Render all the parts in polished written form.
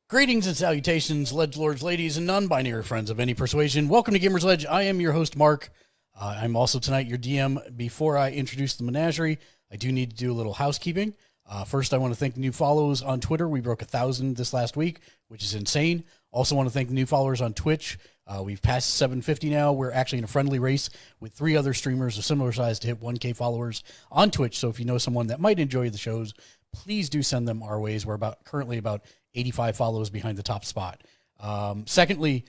Greetings and salutations, ledgelords, ladies, and non-binary friends of any persuasion. Welcome to Gamers Ledge. I am your host, Mark. I'm also tonight your DM. Before I introduce the menagerie, I do need to do a little housekeeping. First, I want to thank the new followers on Twitter. We broke 1,000 this last week, which is insane. Also want to thank the new followers on Twitch. We've passed 750 now. We're actually in a friendly race with 3 other streamers of similar size to hit 1K followers on Twitch. So if you know someone that might enjoy the shows, please do send them our ways. We're currently about 85 followers behind the top spot. Secondly,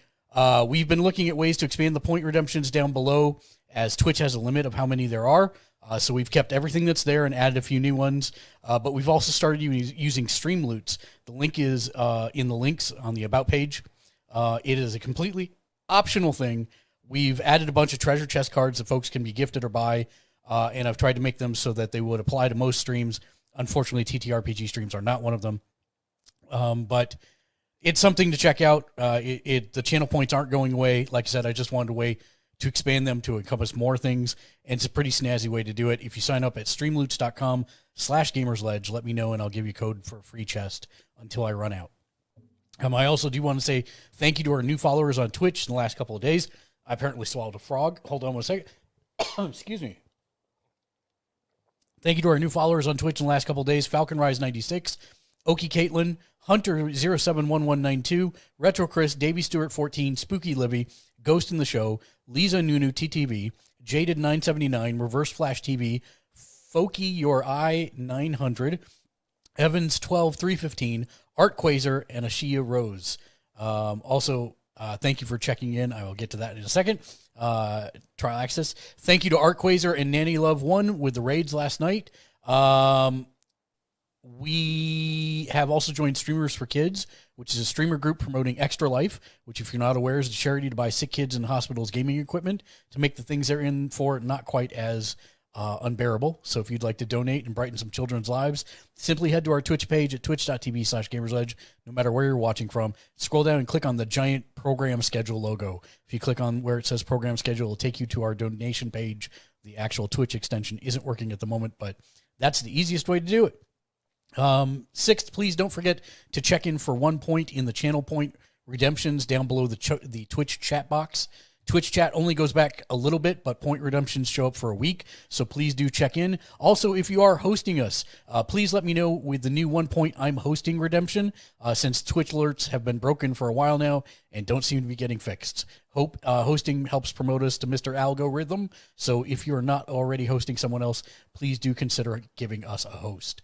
we've been looking at ways to expand the point redemptions down below, as Twitch has a limit of how many there are. So we've kept everything that's there and added a few new ones. But we've also started using stream loots. The link is in the links on the About page. It is a completely optional thing. We've added a bunch of treasure chest cards that folks can be gifted or buy, and I've tried to make them so that they would apply to most streams. Unfortunately, TTRPG streams are not one of them. But it's something to check out. The channel points aren't going away. Like I said, I just wanted a way to expand them to encompass more things, and it's a pretty snazzy way to do it. If you sign up at streamloots.com/gamersledge, let me know, and I'll give you a code for a free chest until I run out. I also do want to say thank you to our new followers on Twitch in the last couple of days. I apparently swallowed a frog. Hold on one second. Excuse me. Thank you to our new followers on Twitch in the last couple of days. Falcon Rise 96, Okie Caitlin, Hunter 071192, Retro Chris, Davey Stewart 14, Spooky Livy, Ghost in the Show, Lisa Nunu TTV, Jaded 979, Reverse Flash TV, Folky Your Eye 900, Evans 12315, Art Quasar, and Ashia Rose. Thank you for checking in. I will get to that in a second. Trial Access. Thank you to Art Quasar and Nanny Love 1 with the raids last night. We have also joined Streamers for Kids, which is a streamer group promoting Extra Life, which, if you're not aware, is a charity to buy sick kids in hospitals gaming equipment to make the things they're in for not quite as unbearable. So if you'd like to donate and brighten some children's lives, simply head to our Twitch page at twitch.tv/gamersledge, no matter where you're watching from. Scroll down and click on the giant program schedule logo. If you click on where it says program schedule, it'll take you to our donation page. The actual Twitch extension isn't working at the moment, but that's the easiest way to do it. Sixth, please don't forget to check in for 1 point in the channel point redemptions down below the Twitch chat box. Twitch chat only goes back a little bit, but point redemptions show up for a week, so please do check in. Also, if you are hosting us, please let me know with the new 1 point I'm hosting redemption, since Twitch alerts have been broken for a while now and don't seem to be getting fixed. Hosting helps promote us to Mr. Algorithm, so if you're not already hosting someone else, please do consider giving us a host.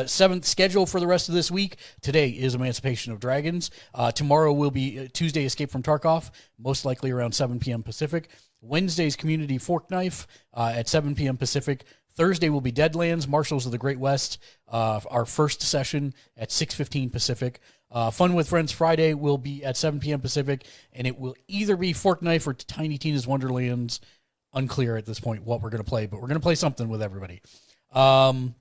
Seventh, schedule for the rest of this week. Today is Emancipation of Dragons. Tomorrow will be Tuesday Escape from Tarkov, most likely around 7 p.m. Pacific. Wednesday's Community Fork Knife at 7 p.m. Pacific. Thursday will be Deadlands, Marshals of the Great West, our first session at 6:15 Pacific. Fun with Friends Friday will be at 7 p.m. Pacific, and it will either be Fork Knife or Tiny Tina's Wonderlands. Unclear at this point what we're going to play, but we're going to play something with everybody. 8th,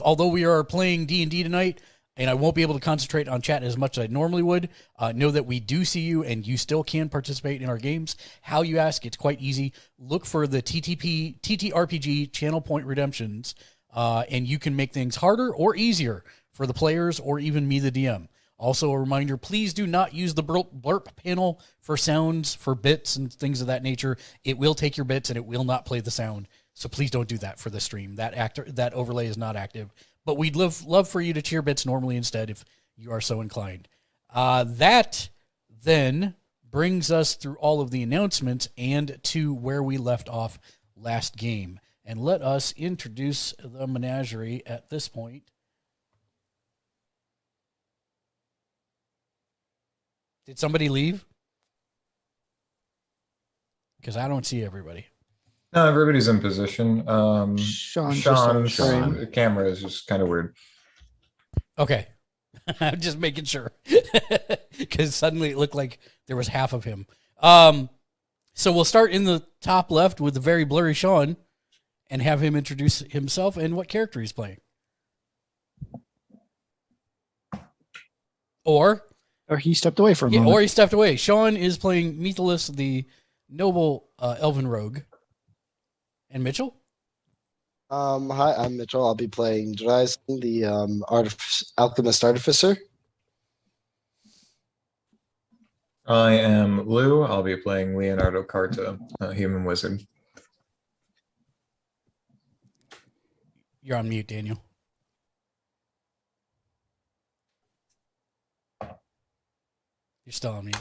although we are playing D&D tonight, and I won't be able to concentrate on chat as much as I normally would, know that we do see you, and you still can participate in our games. How you ask, it's quite easy. Look for the TTRPG channel point redemptions, and you can make things harder or easier for the players or even me, the DM. Also, a reminder, please do not use the blurp panel for sounds, for bits, and things of that nature. It will take your bits, and it will not play the sound. So please don't do that for the stream. That overlay is not active. But we'd love for you to cheer bits normally instead if you are so inclined. That then brings us through all of the announcements and to where we left off last game. And let us introduce the menagerie at this point. Did somebody leave? Because I don't see everybody. No, everybody's in position. Sean's Sean. camera is just kind of weird. Okay. I'm just making sure. Because suddenly it looked like there was half of him. So we'll start in the top left with the very blurry Sean and have him introduce himself and what character he's playing. Or he stepped away for a moment. Or he stepped away. Sean is playing Methalus, the noble elven rogue. And Mitchell? Hi, I'm Mitchell. I'll be playing Dryzen, the alchemist artificer. I am Lou. I'll be playing Leonardo Carta, a human wizard. You're on mute, Daniel. You're still on mute.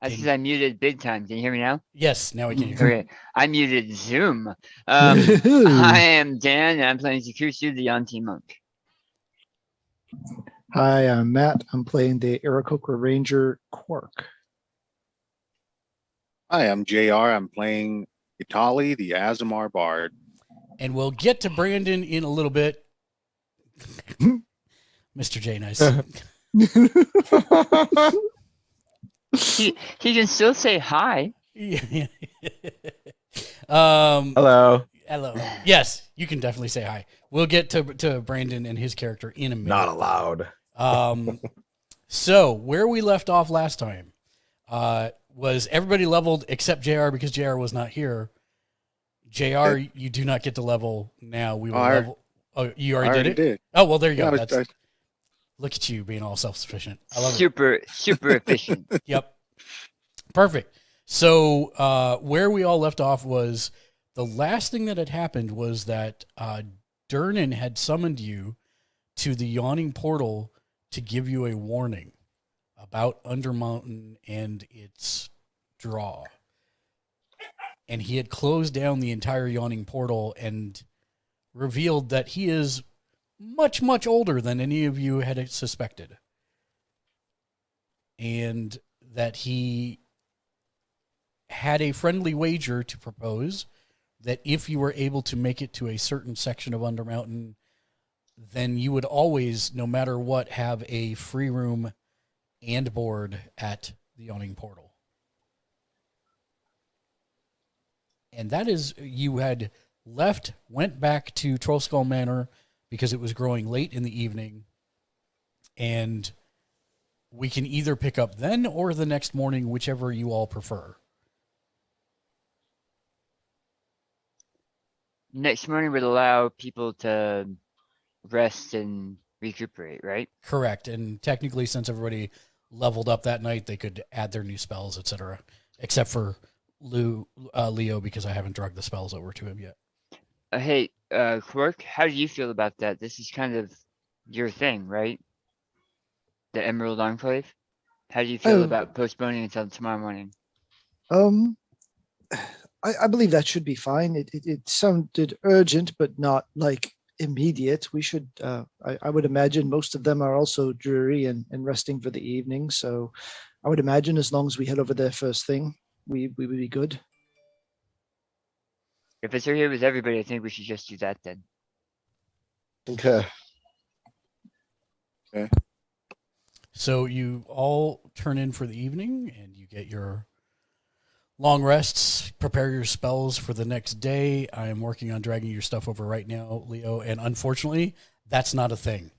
I said I muted big time. Can you hear me now? Yes, now we can hear. Okay, I muted Zoom. I am Dan, and I'm playing Zakusu, the Yanti monk. Hi, I'm Matt. I'm playing the Aarakocra Ranger Quark. Hi, I'm JR. I'm playing Itali, the Azamar Bard. And we'll get to Brandon in a little bit. Mr. J, nice. He can still say hi. Hello. Hello. Yes, you can definitely say hi. We'll get to Brandon and his character in a minute. Not allowed. So where we left off last time was everybody leveled except JR because JR was not here. JR, you do not get to level now. We will level. Oh, you already did it? Oh, well, there you go. Look at you being all self-sufficient. I love it. Super efficient. Yep. Perfect. So where we all left off was the last thing that had happened was that Durnan had summoned you to the Yawning Portal to give you a warning about Undermountain and its draw. And he had closed down the entire Yawning Portal and revealed that he is much, much older than any of you had suspected. And that he had a friendly wager to propose that if you were able to make it to a certain section of Undermountain, then you would always, no matter what, have a free room and board at the Yawning Portal. And that is, you had left, went back to Trollskull Manor because it was growing late in the evening, and we can either pick up then or the next morning, whichever you all prefer. Next morning would allow people to rest and recuperate, right? Correct. And technically, since everybody leveled up that night, they could add their new spells, etc. Except for Leo, because I haven't drugged the spells over to him yet. Hey, Quark, how do you feel about that? This is kind of your thing, right? The Emerald Enclave? How do you feel about postponing until tomorrow morning? I believe that should be fine. It sounded urgent, but not like immediate. We should, I would imagine most of them are also dreary and resting for the evening. So I would imagine as long as we head over there first thing, we would be good. If it's here with everybody, I think we should just do that then. Okay. So you all turn in for the evening and you get your long rests, prepare your spells for the next day. I am working on dragging your stuff over right now, Leo, and unfortunately, that's not a thing.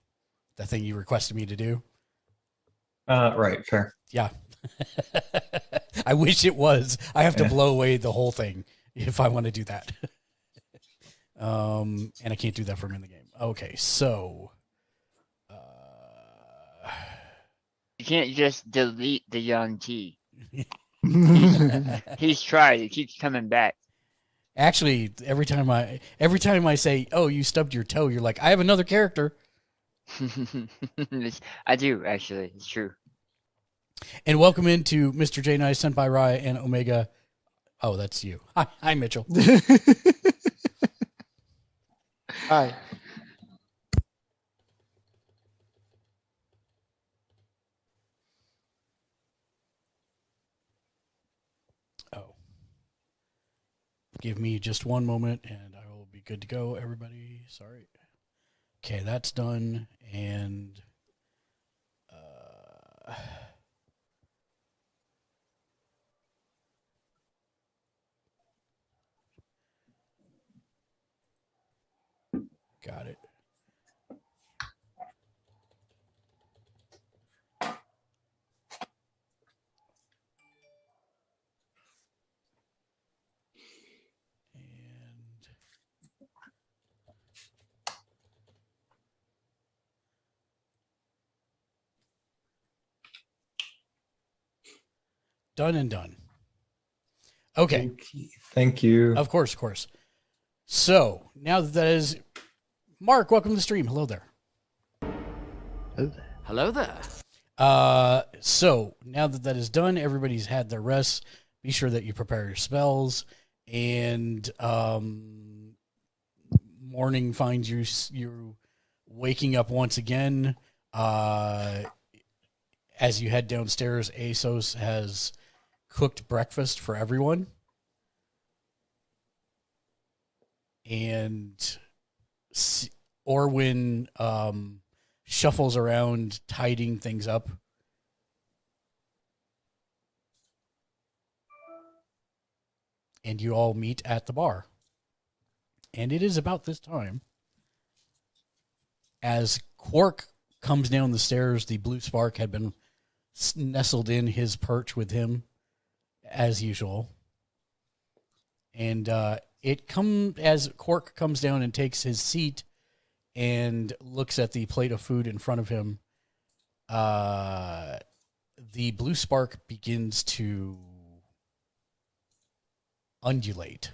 The thing you requested me to do. Right, fair. Yeah. I wish it was. I have to Yeah. blow away the whole thing if I want to do that. And I can't do that from in the game. Okay, so You can't just delete the young T. He's tried. It keeps coming back. actually every time I say, "Oh, you stubbed your toe," you're like, "I have another character." I do, actually. It's true. And welcome into Mr. J Nice, Senpai Rai, and Omega. Oh, that's you. Hi, Mitchell. Hi. Oh. Give me just one moment and I will be good to go, everybody. Sorry. Okay, that's done. And got it. And done and done. Okay. Thank you. Of course, of course. So now that is Mark, welcome to the stream. Hello there. Hello there. So now that is done, everybody's had their rest. Be sure that you prepare your spells, and morning finds you waking up once again. As you head downstairs, ASOS has cooked breakfast for everyone. And Orwin shuffles around, tidying things up. And you all meet at the bar. And it is about this time. As Quark comes down the stairs, the blue spark had been nestled in his perch with him, as usual. And as Quark comes down and takes his seat and looks at the plate of food in front of him, the blue spark begins to undulate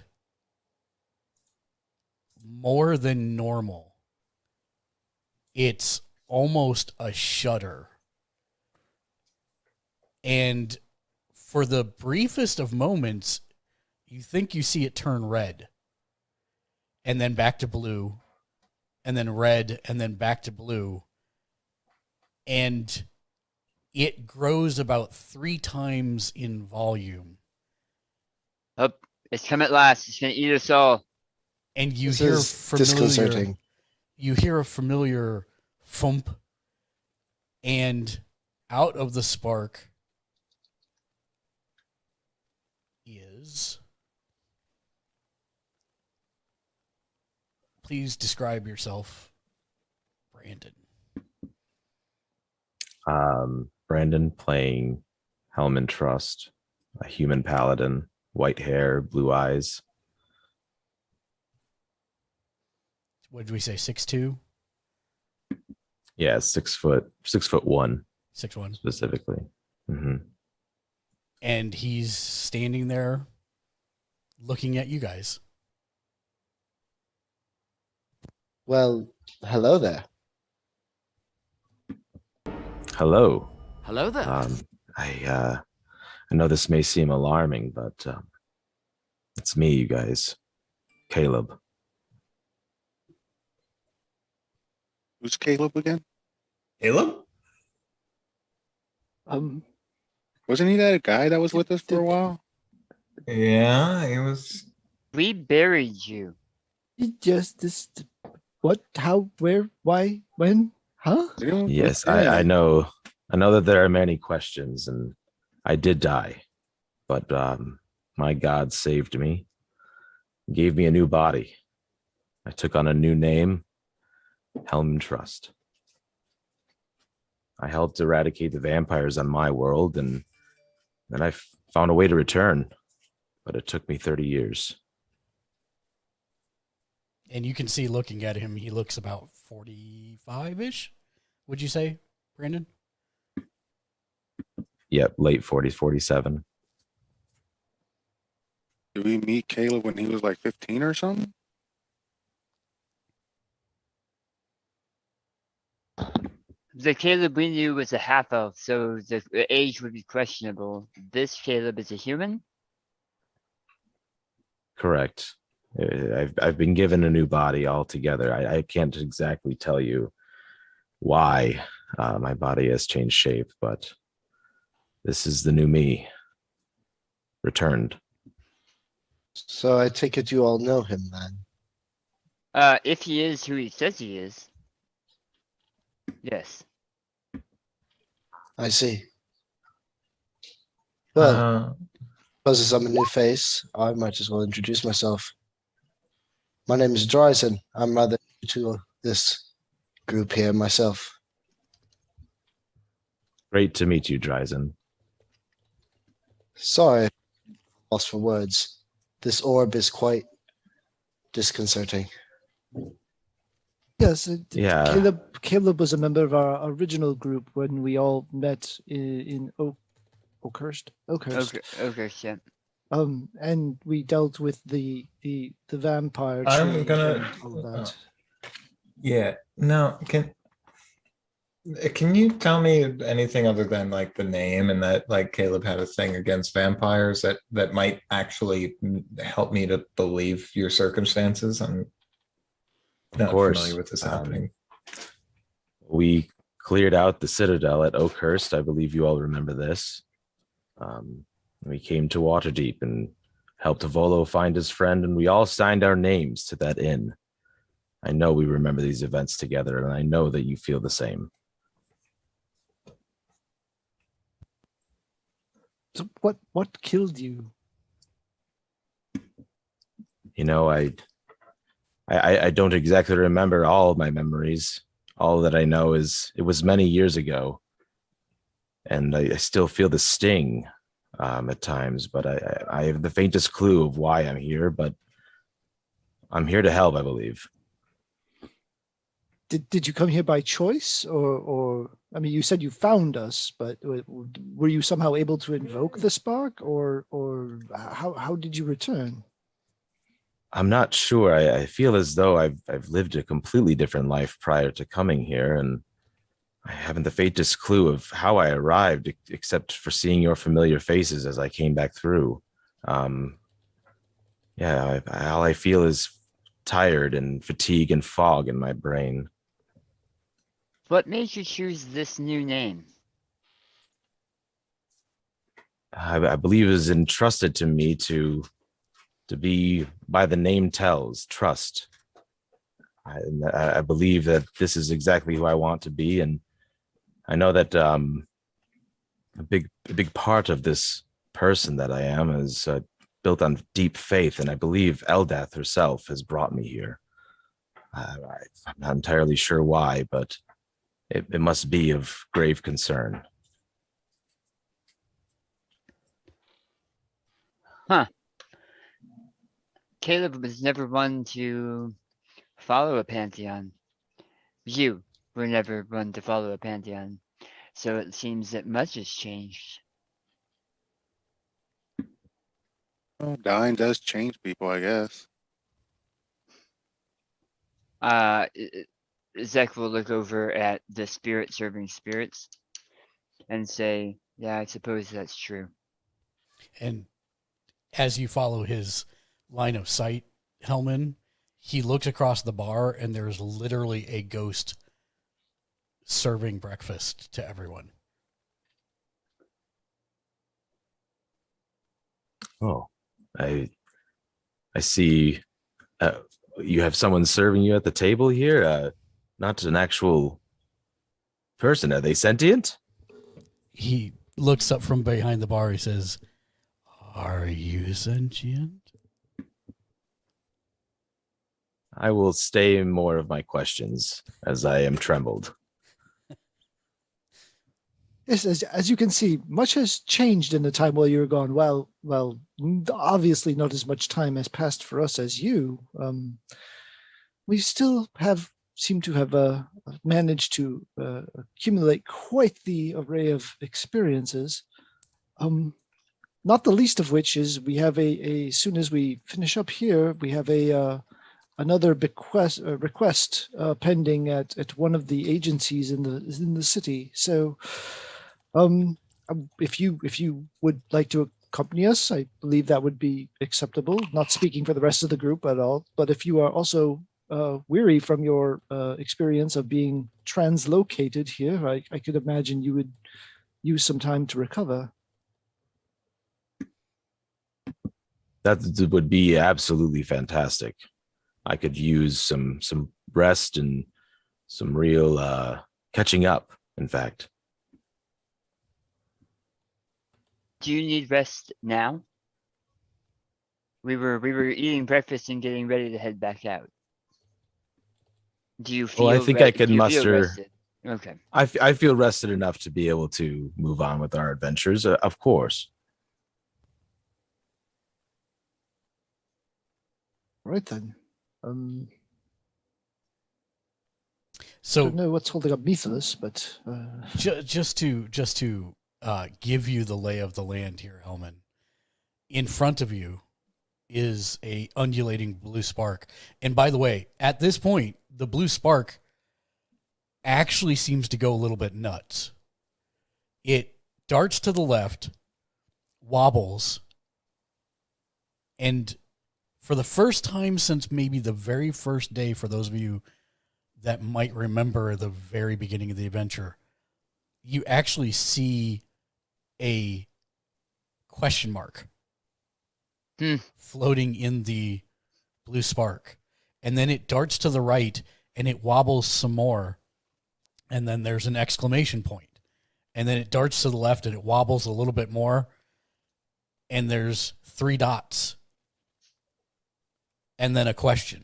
more than normal. It's almost a shudder. And for the briefest of moments, you think you see it turn red, and then back to blue, and then red, and then back to blue. And it grows about 3 times in volume. Oh, it's come at last. It's gonna eat us all. And you This hear is disconcerting. You hear a familiar thump, and out of the spark is... Please describe yourself, Brandon. Brandon playing Helman Trust, a human paladin, white hair, blue eyes. What did we say? 6'2"? Yeah, 6'1" 6'1". specifically. Mm-hmm. And he's standing there looking at you guys. Well, hello there. Hello. Hello there. I know this may seem alarming, but it's me, you guys. Caleb. Who's Caleb again? Caleb? Wasn't he that guy that was with us for a while? Yeah, it was. We buried you. It just this. What? How? Where? Why? When? Huh? Yes, I know. I know that there are many questions, and I did die, but my God saved me, gave me a new body. I took on a new name, Helm Trust. I helped eradicate the vampires on my world, and then I found a way to return, but it took me 30 years. And you can see looking at him, he looks about 45-ish, would you say, Brandon? Yep, late 40s, 47. Did we meet Caleb when he was like 15 or something? The Caleb we knew was a half elf, so the age would be questionable. This Caleb is a human? Correct. I've been given a new body altogether. I can't exactly tell you why my body has changed shape, but this is the new me, returned. So I take it you all know him then. If he is who he says he is. Yes. I see. Well, Uh, as I'm a new face, I might as well introduce myself. My name is Dryson. I'm rather new to this group here myself. Great to meet you, Dryzen. Sorry, lost for words. This orb is quite disconcerting. Yes. Yeah. Caleb was a member of our original group when we all met in Oakhurst. Okay, yeah. And we dealt with the vampire I'm tree gonna- and all of that. yeah. No. Can you tell me anything other than like the name and that like Caleb had a thing against vampires that might actually help me to believe your circumstances? I'm not course. familiar with this happening. We cleared out the citadel at Oakhurst. I believe you all remember this. We came to Waterdeep and helped Volo find his friend, and we all signed our names to that inn. I know we remember these events together, and I know that you feel the same. So what killed you? You know, I don't exactly remember all of my memories. All that I know is it was many years ago, and I still feel the sting at times, but I have the faintest clue of why I'm here, but I'm here to help, I believe. Did you come here by choice, or I mean, you said you found us, but were you somehow able to invoke the spark, or how did you return? I'm not sure. I feel as though I've lived a completely different life prior to coming here, and I haven't the faintest clue of how I arrived, except for seeing your familiar faces as I came back through. Yeah, all I feel is tired and fatigue and fog in my brain. What made you choose this new name? I believe it was entrusted to me to be by the name tells, trust. I believe that this is exactly who I want to be, and I know that a big part of this person that I am is built on deep faith, and I believe Eldath herself has brought me here. I'm not entirely sure why, but it must be of grave concern. Huh. Caleb was never one to follow a pantheon. You were never one to follow a pantheon. So it seems that much has changed. Well, dying does change people, I guess. Zek will look over at the spirit serving spirits and say, yeah, I suppose that's true. And as you follow his line of sight, Hellman, he looks across the bar and there's literally a ghost serving breakfast to everyone. Oh, I see. You have someone serving you at the table here. Not an actual person. Are they sentient? He looks up from behind the bar. He says, "Are you sentient?" I will stay more of my questions as I am trembled. Yes, as you can see, much has changed in the time while you were gone. Well, obviously not as much time has passed for us as you. We still seem to have managed to accumulate quite the array of experiences. Not the least of which is we have as soon as we finish up here, we have another request pending at one of the agencies in the city. So, if you would like to accompany us, I believe that would be acceptable. Not speaking for the rest of the group at all, but if you are also weary from your experience of being translocated here, I could imagine you would use some time to recover. That would be absolutely fantastic. I could use some rest and some real catching up, in fact. Do you need rest now? We were eating breakfast and getting ready to head back out. Do you feel? Well, I think I can do you feel muster. rested? Okay. I feel rested enough to be able to move on with our adventures. Of course. Right then. So don't know what's holding up Methalus, but just to give you the lay of the land here, Hellman. In front of you is a undulating blue spark, and by the way, at this point, the blue spark actually seems to go a little bit nuts. It darts to the left, wobbles, and for the first time since maybe the very first day, for those of you that might remember the very beginning of the adventure, you actually see a question mark floating in the blue spark. And then it darts to the right and it wobbles some more. And then there's an exclamation point. And then it darts to the left and it wobbles a little bit more. And there's 3 dots. And then a question.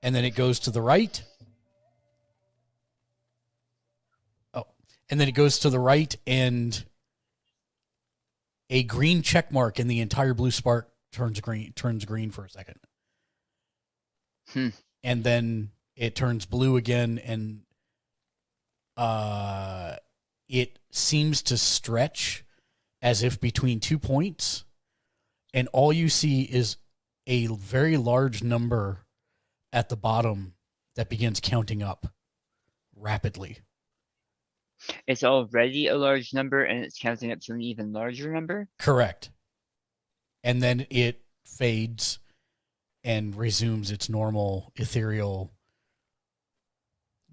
And then it goes to the right. Oh, and then it goes to the right, and a green check mark, and the entire blue spark turns green for a second. And then it turns blue again, and it seems to stretch as if between 2 points, and all you see is a very large number at the bottom that begins counting up rapidly. It's already a large number and it's counting up to an even larger number? Correct. And then it fades and resumes its normal ethereal,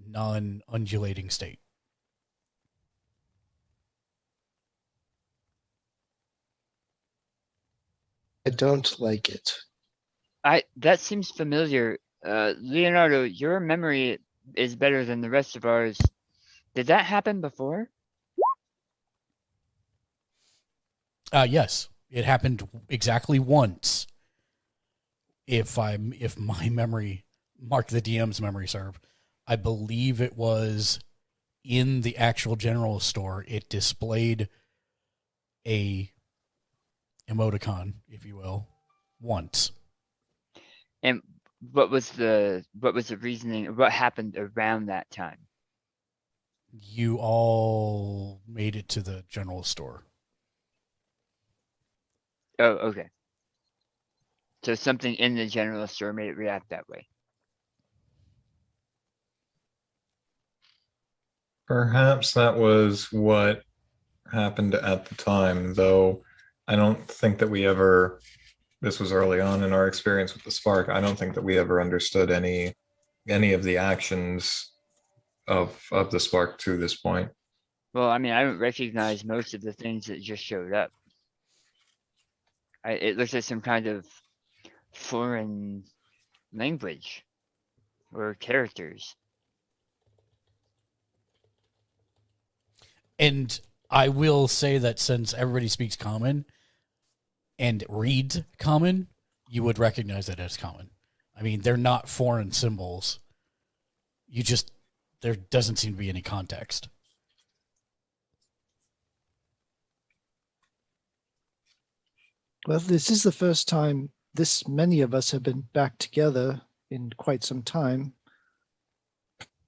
non-undulating state. I don't like it. That seems familiar. Leonardo, your memory is better than the rest of ours. Did that happen before? Yes, it happened exactly once. If my memory, Mark the DM's memory serve, I believe it was in the actual general store. It displayed a emoticon, if you will, once. And what was the reasoning? What happened around that time? You all made it to the general store. Oh, okay. So something in the general store made it react that way. Perhaps that was what happened at the time, though I don't think that we ever, this was early on in our experience with the spark, I don't think that we ever understood any of the actions of the spark to this point. Well, I mean, I don't recognize most of the things that just showed up. It looks like some kind of foreign language or characters. And I will say that since everybody speaks common and reads common, you would recognize it as common. I mean, they're not foreign symbols. There doesn't seem to be any context. Well, this is the first time this many of us have been back together in quite some time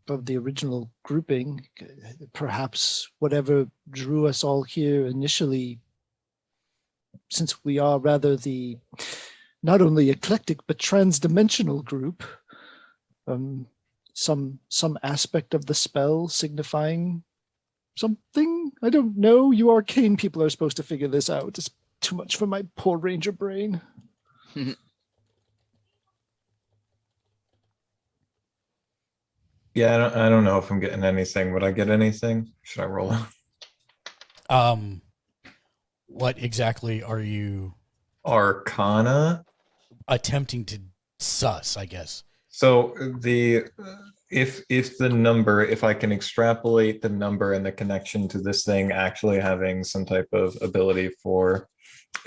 of the original grouping. Perhaps whatever drew us all here initially, since we are rather the not only eclectic but trans-dimensional group, some aspect of the spell signifying something. I don't know. You arcane people are supposed to figure this out. It's too much for my poor ranger brain. Yeah, I don't know if I'm getting anything. Would I get anything? Should I roll out? What exactly are you Arcana. attempting to suss, I guess? So if the number, if I can extrapolate the number and the connection to this thing actually having some type of ability for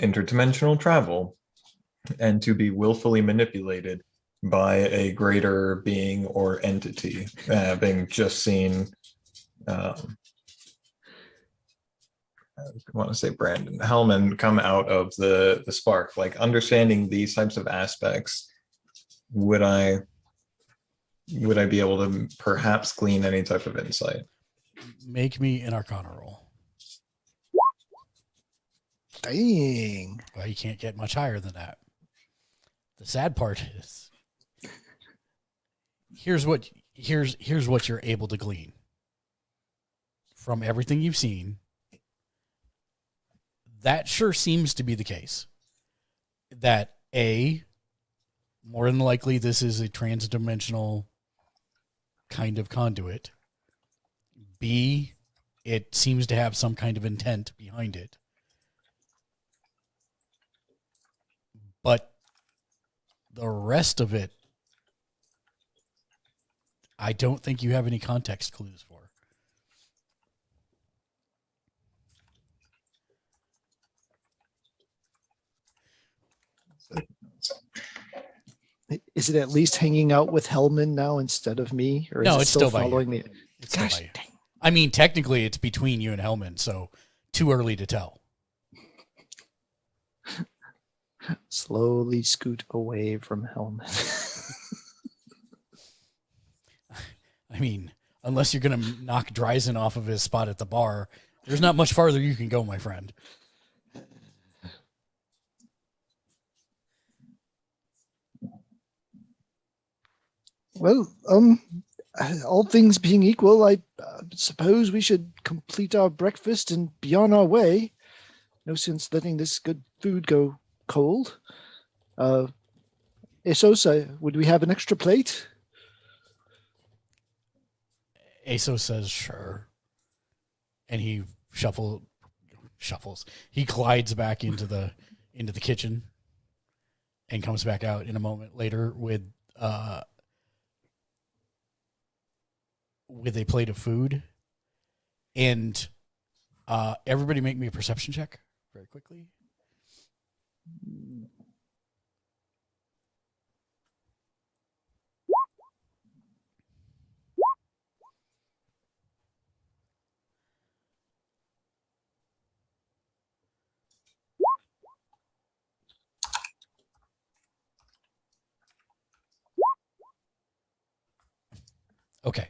interdimensional travel and to be willfully manipulated by a greater being or entity, having just seen, I want to say Brandon Hellman come out of the spark, like understanding these types of aspects, would I be able to perhaps glean any type of insight? Make me an Arcana roll. Dang. Well, you can't get much higher than that. The sad part is, here's what you're able to glean from everything you've seen. That sure seems to be the case. That more than likely this is a transdimensional kind of conduit. B, it seems to have some kind of intent behind it. But the rest of it, I don't think you have any context clues for. Is it at least hanging out with Hellman now instead of me? Or is No, it it's still by following you. me? It's still Gosh, by you. dang. I mean, technically, it's between you and Hellman, so too early to tell. Slowly scoot away from Hellman. I mean, unless you're going to knock Dryzen off of his spot at the bar, there's not much farther you can go, my friend. Well, all things being equal, I suppose we should complete our breakfast and be on our way. No sense letting this good food go cold. Esos, would we have an extra plate? Aso says, sure. And he shuffles. He glides back into the kitchen and comes back out in a moment later with a plate of food. And everybody make me a perception check very quickly. Okay.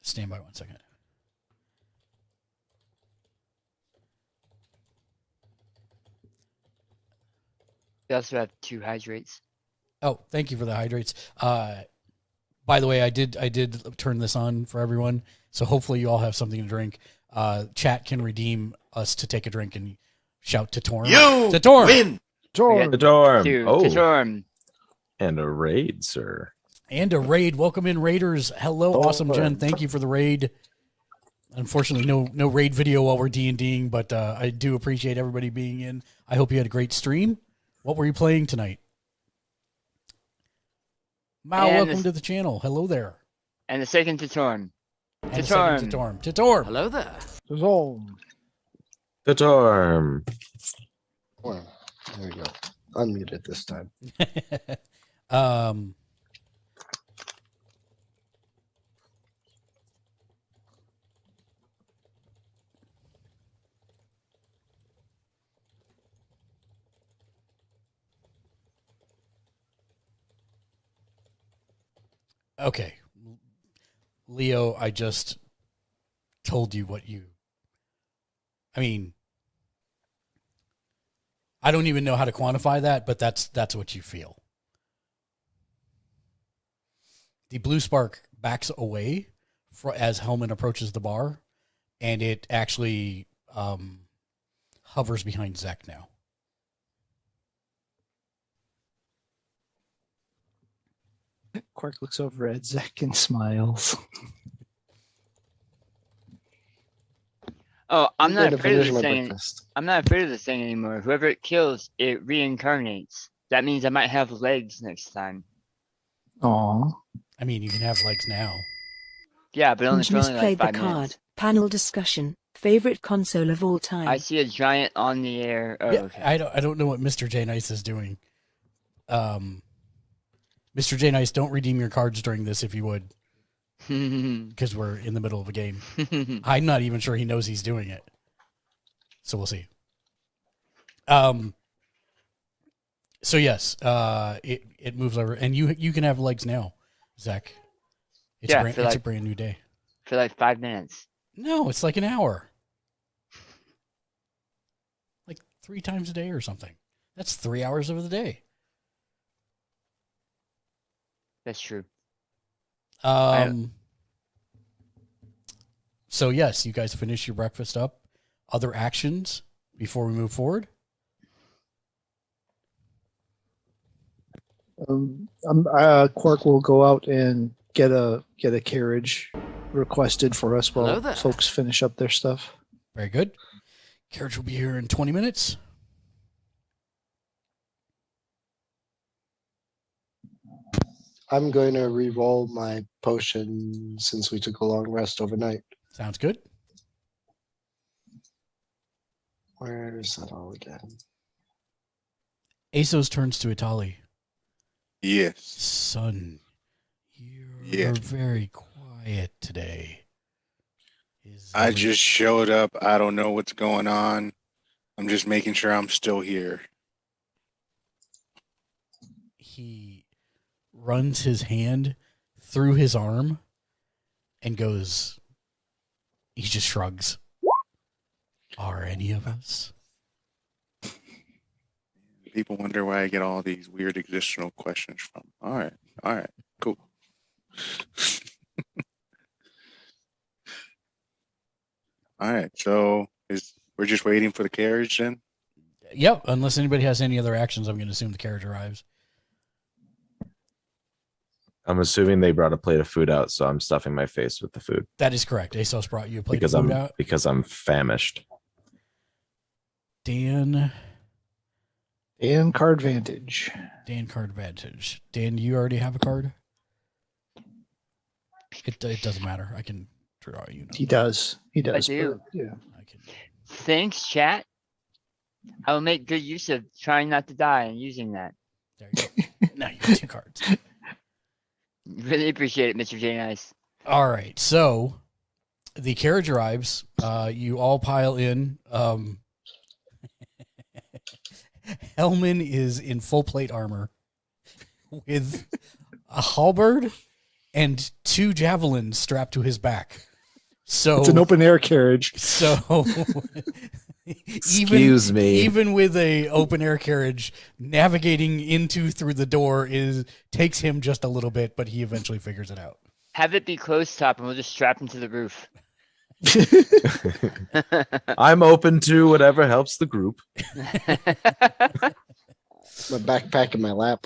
Stand by 1 second. We also have 2 hydrates. Oh, thank you for the hydrates. By the way, I did turn this on for everyone, so hopefully you all have something to drink. Chat can redeem us to take a drink and shout to Torm. You to Torm. win. Torm. The dorm. To Torm. And a raid, sir. And a raid. Welcome in, Raiders. Hello, Torm. Awesome Jen. Thank you for the raid. Unfortunately, no raid video while we're D&Ding, but I do appreciate everybody being in. I hope you had a great stream. What were you playing tonight? Mao, And welcome to the channel. Hello there. And the second to Torm. And a second to Torm. To Torm. Hello there. Zone. The Torm. Well, there we go. Unmuted this time. Okay. Leo, I just told you what you... I mean, I don't even know how to quantify that, but that's what you feel. The blue spark backs away as Hellman approaches the bar, and it actually hovers behind Zek now. Quark looks over at Zek and smiles. Oh, I'm not going to afraid of finish this my thing. breakfast. I'm not afraid of this thing anymore. Whoever it kills, it reincarnates. That means I might have legs next time. Aw. I mean, you can have legs now. Yeah, but only for Just only played like the 5 card. minutes. Panel discussion. Favorite console of all time. I see a giant on the air. Oh, Yeah, okay. I don't know what Mr. J Nice is doing. Mr. J Nice, don't redeem your cards during this if you would, because we're in the middle of a game. I'm not even sure he knows he's doing it. So we'll see. So yes, it moves over, and you can have legs now, Zach. It's Yeah, it's a brand new day. For like 5 minutes. No, it's like an hour. Like 3 times a day or something. That's 3 hours of the day. That's true. So yes, you guys finish your breakfast up. Other actions before we move forward? Quark will go out and get a carriage requested for us Hello while there. folks finish up their stuff. Very good. Carriage will be here in 20 minutes. I'm going to re-roll my potion since we took a long rest overnight. Sounds good. Where is that all again? ASOS turns to Itali. Yes. Son, you're Yeah. very quiet today. I just showed up. I don't know what's going on. I'm just making sure I'm still here. He runs his hand through his arm and goes, he just shrugs. Are any of us? People wonder why I get all these weird existential questions from. All right, cool. All right, so we're just waiting for the carriage then? Yep, unless anybody has any other actions, I'm going to assume the carriage arrives. I'm assuming they brought a plate of food out, so I'm stuffing my face with the food That is correct. ASOS brought you a plate because of food I'm out. because I'm famished. Dan Card Vantage. card advantage. Dan, do you already have a card? It doesn't matter. I can draw you. He does. He does. do. but, yeah. I can. Thanks, chat. I will make good use of trying not to die and using that. There you go. Now you got 2 cards. Really appreciate it, Mr. J Nice. All right. So the carriage arrives. You all pile in. Hellman is in full plate armor with a halberd and 2 javelins strapped to his back. So It's an open air carriage. So Excuse me. Even with a open air carriage, navigating through the door takes him just a little bit, but he eventually figures it out. Have it be closed top and we'll just strap him to the roof. I'm open to whatever helps the group. My backpack in my lap.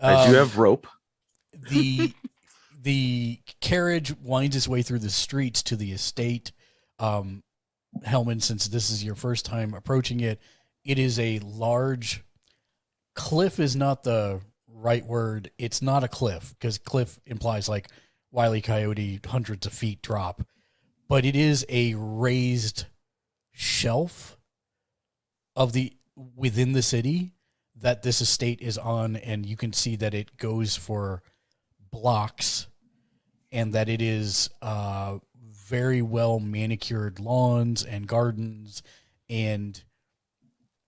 I do have rope. The The carriage winds its way through the streets to the estate. Hellman, since this is your first time approaching it, it is a large cliff is not the right word. It's not a cliff because cliff implies like Wile E. Coyote, hundreds of feet drop, but it is a raised shelf of the within the city that this estate is on, and you can see that it goes for blocks and that it is very well manicured lawns and gardens, and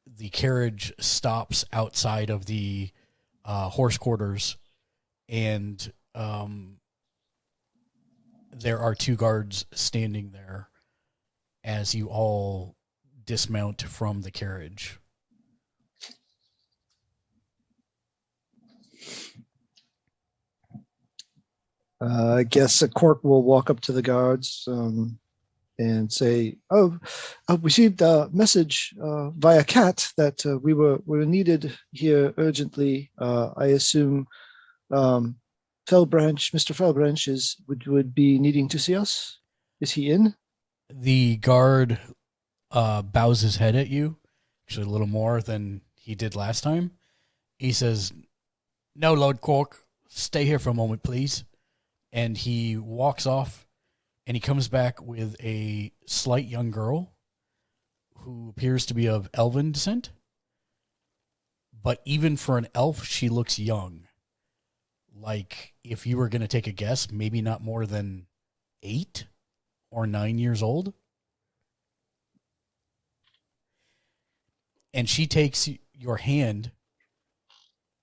the carriage stops outside of the horse quarters, and there are 2 guards standing there as you all dismount from the carriage. I guess a Cork will walk up to the guards and say, "Oh, I received a message via cat that we were needed here urgently. I assume Mr. Fellbranch would be needing to see us. Is he in?" The guard bows his head at you, actually a little more than he did last time. He says, "No, Lord Cork, stay here for a moment, please." And he walks off, and he comes back with a slight young girl who appears to be of elven descent. But even for an elf, she looks young. Like, if you were going to take a guess, maybe not more than 8 or 9 years old. And she takes your hand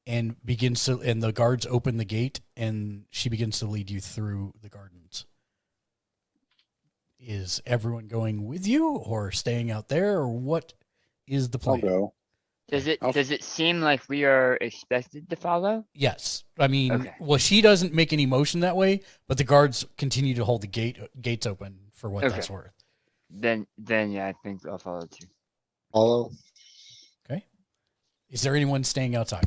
and the guards open the gate, and she begins to lead you through the gardens. Is everyone going with you or staying out there, or what is the plan? I'll go. Does it seem like we are expected to follow? Yes. I mean, Okay. well, she doesn't make any motion that way, but the guards continue to hold the gates open for what that's worth. Then yeah, I think I'll follow too. Follow. Okay. Is there anyone staying outside?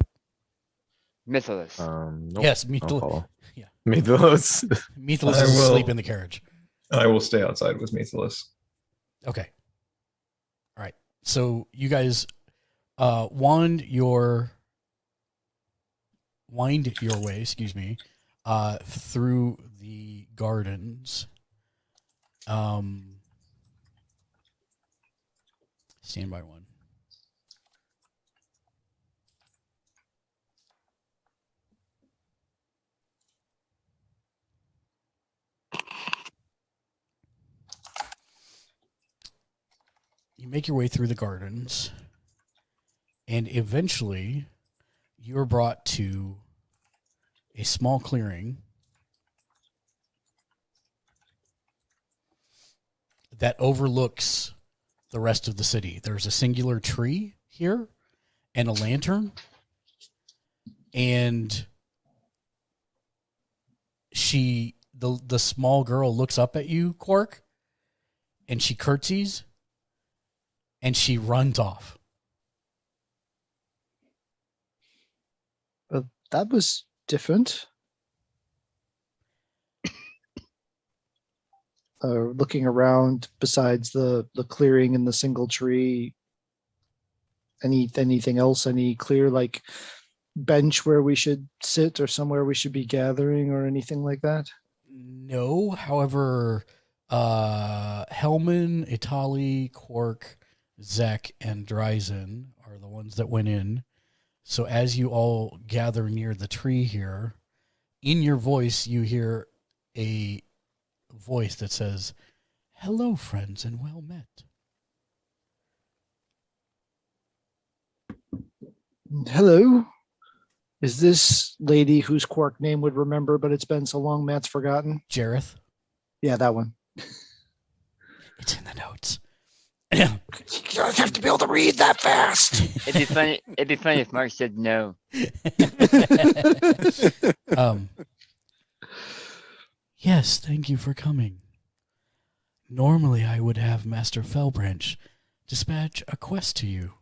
Mythilus. Nope, Yes, I'll Mythilus. follow. Yeah. Mythilus. Mythilus I is will. asleep in the carriage. I will stay outside with Mythilus. Okay. All right. So you guys wind your way, through the gardens. Stand by one. You make your way through the gardens, and eventually you're brought to a small clearing that overlooks the rest of the city. There's a singular tree here and a lantern, and the small girl looks up at you, Quark, and she curtsies, and she runs off. Well, that was different. Looking around, besides the clearing and the single tree, anything else? Any clear like bench where we should sit or somewhere we should be gathering or anything like that? No, however, Hellman, Itali, Quark, Zek, and Dryzen are the ones that went in. So as you all gather near the tree here, in your voice, you hear a voice that says, "Hello, friends, and well met." Hello. Is this lady whose Quark name would remember, but it's been so long Matt's forgotten? Jareth. Yeah, that one. It's in the notes. You don't have to be able to read that fast. It'd be funny if Mark said no. Yes, thank you for coming. Normally I would have Master Fellbranch dispatch a quest to you,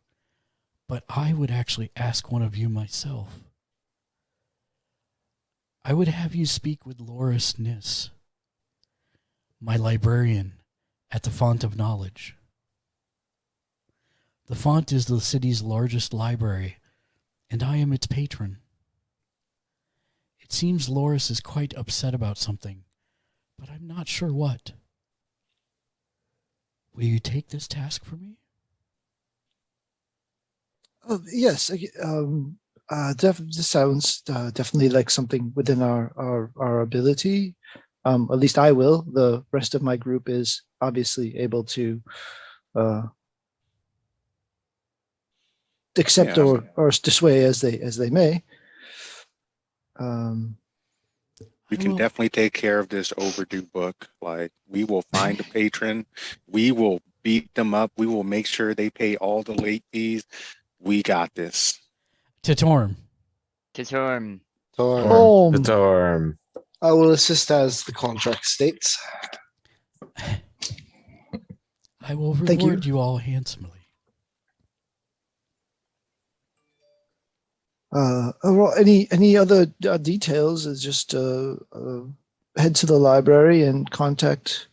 but I would actually ask one of you myself. I would have you speak with Loris Nis, my librarian at the Font of Knowledge. The Font is the city's largest library, and I am its patron. It seems Loris is quite upset about something, but I'm not sure what. Will you take this task for me? Yes. This sounds definitely like something within our ability. At least I will. The rest of my group is obviously able to accept Yeah. or dissuade as they may. We can definitely take care of this overdue book. Like, we will find a patron. We will beat them up. We will make sure they pay all the late fees. We got this. To Torm. Torm. Oh, The Torm. I will assist as the contract states. I will Thank reward you all handsomely. Well, any other details is just head to the library and contact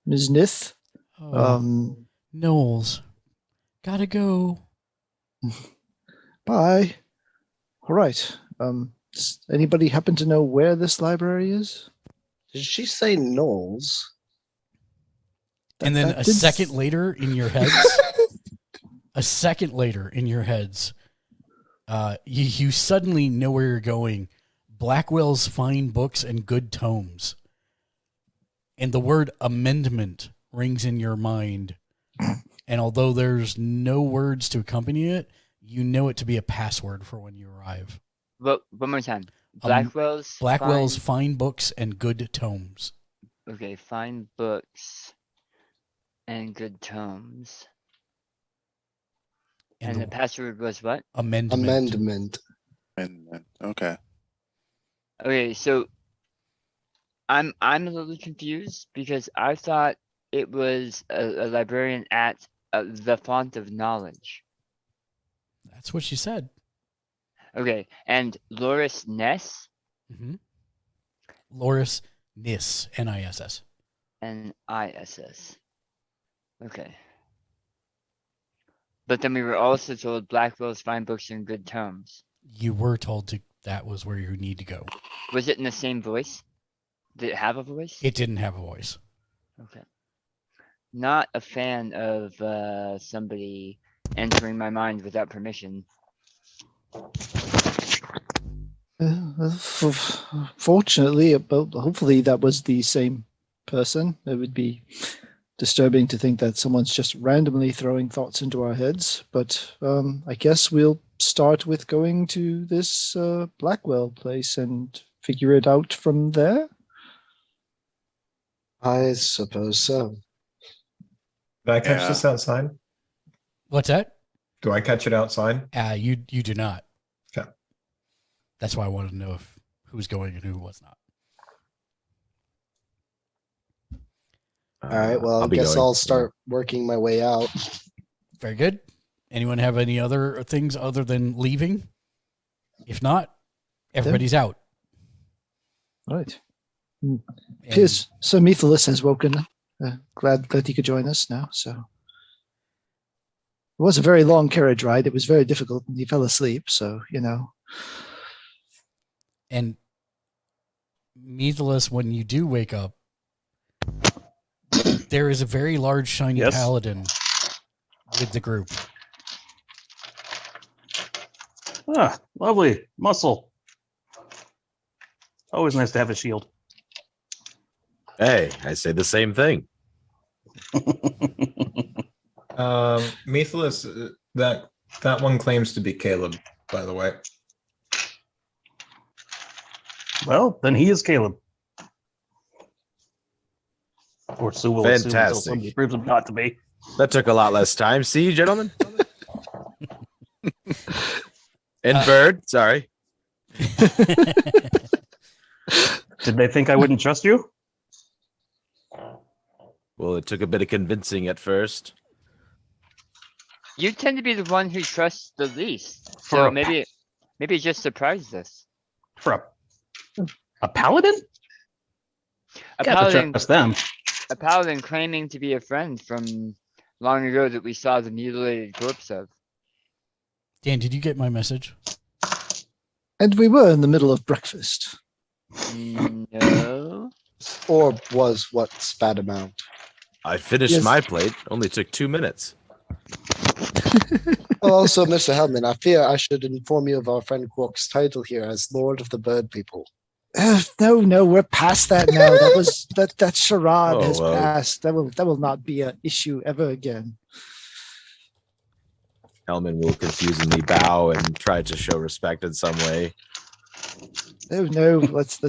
Ms. Nith. Oh, Knowles. Gotta go. Bye. All right. Does anybody happen to know where this library is? Did she say Knowles? And then that a did- second later in your heads, you suddenly know where you're going. Blackwell's Fine Books and Good Tomes. And the word amendment rings in your mind. And although there's no words to accompany it, you know it to be a password for when you arrive. One more time. Blackwell's. Fine Books and Good Tomes. Okay, fine books and good tomes. And the password was what? Amendment. Okay. Okay, so I'm a little confused because I thought it was a librarian at the Font of Knowledge. That's what she said. Okay, and Loris Ness? Mm-hmm. Loris Nis, Niss. Niss. Okay. But then we were also told Blackwell's Fine Books and Good Tomes. You were told that was where you need to go. Was it in the same voice? Did it have a voice? It didn't have a voice. Okay. Not a fan of somebody entering my mind without permission. Fortunately, hopefully that was the same person. It would be disturbing to think that someone's just randomly throwing thoughts into our heads. But I guess we'll start with going to this Blackwell place and figure it out from there. I suppose so. Did I catch Yeah. this outside? What's that? Do I catch it outside? You do not. Okay. That's why I wanted to know who was going and who was not. All right. Well, I be guess going. I'll start working my way out. Very good. Anyone have any other things other than leaving? If not, everybody's out. All right. And Cheers. So Methalus has woken. Glad he could join us now. So it was a very long carriage ride. It was very difficult, and he fell asleep. So And Methalus, when you do wake up, there is a very large shiny Yes. paladin with the group. Ah, lovely. Muscle. Always nice to have a shield. Hey, I say the same thing. Methalus, that one claims to be Caleb, by the way. Well, then he is Caleb. Or so will assume until Fantastic. somebody proves him not to be. That took a lot less time. See, gentlemen? And Bird, sorry. Did they think I wouldn't trust you? Well, it took a bit of convincing at first. You tend to be the one who trusts the least. For So a- maybe it just surprised us. For a A paladin? A Can't paladin, trust them. a paladin claiming to be a friend from long ago that we saw the mutilated corpse of. Dan, did you get my message? And we were in the middle of breakfast. No. Or was what spat him out. I finished Yes. my plate. Only took 2 minutes. Well, also, Mr. Hellman, I fear I should inform you of our friend Quark's title here as Lord of the Bird People. No, we're past that now. That charade Oh, has well. passed. That will not be an issue ever again. Hellman will confusingly bow and try to show respect in some way. No, let's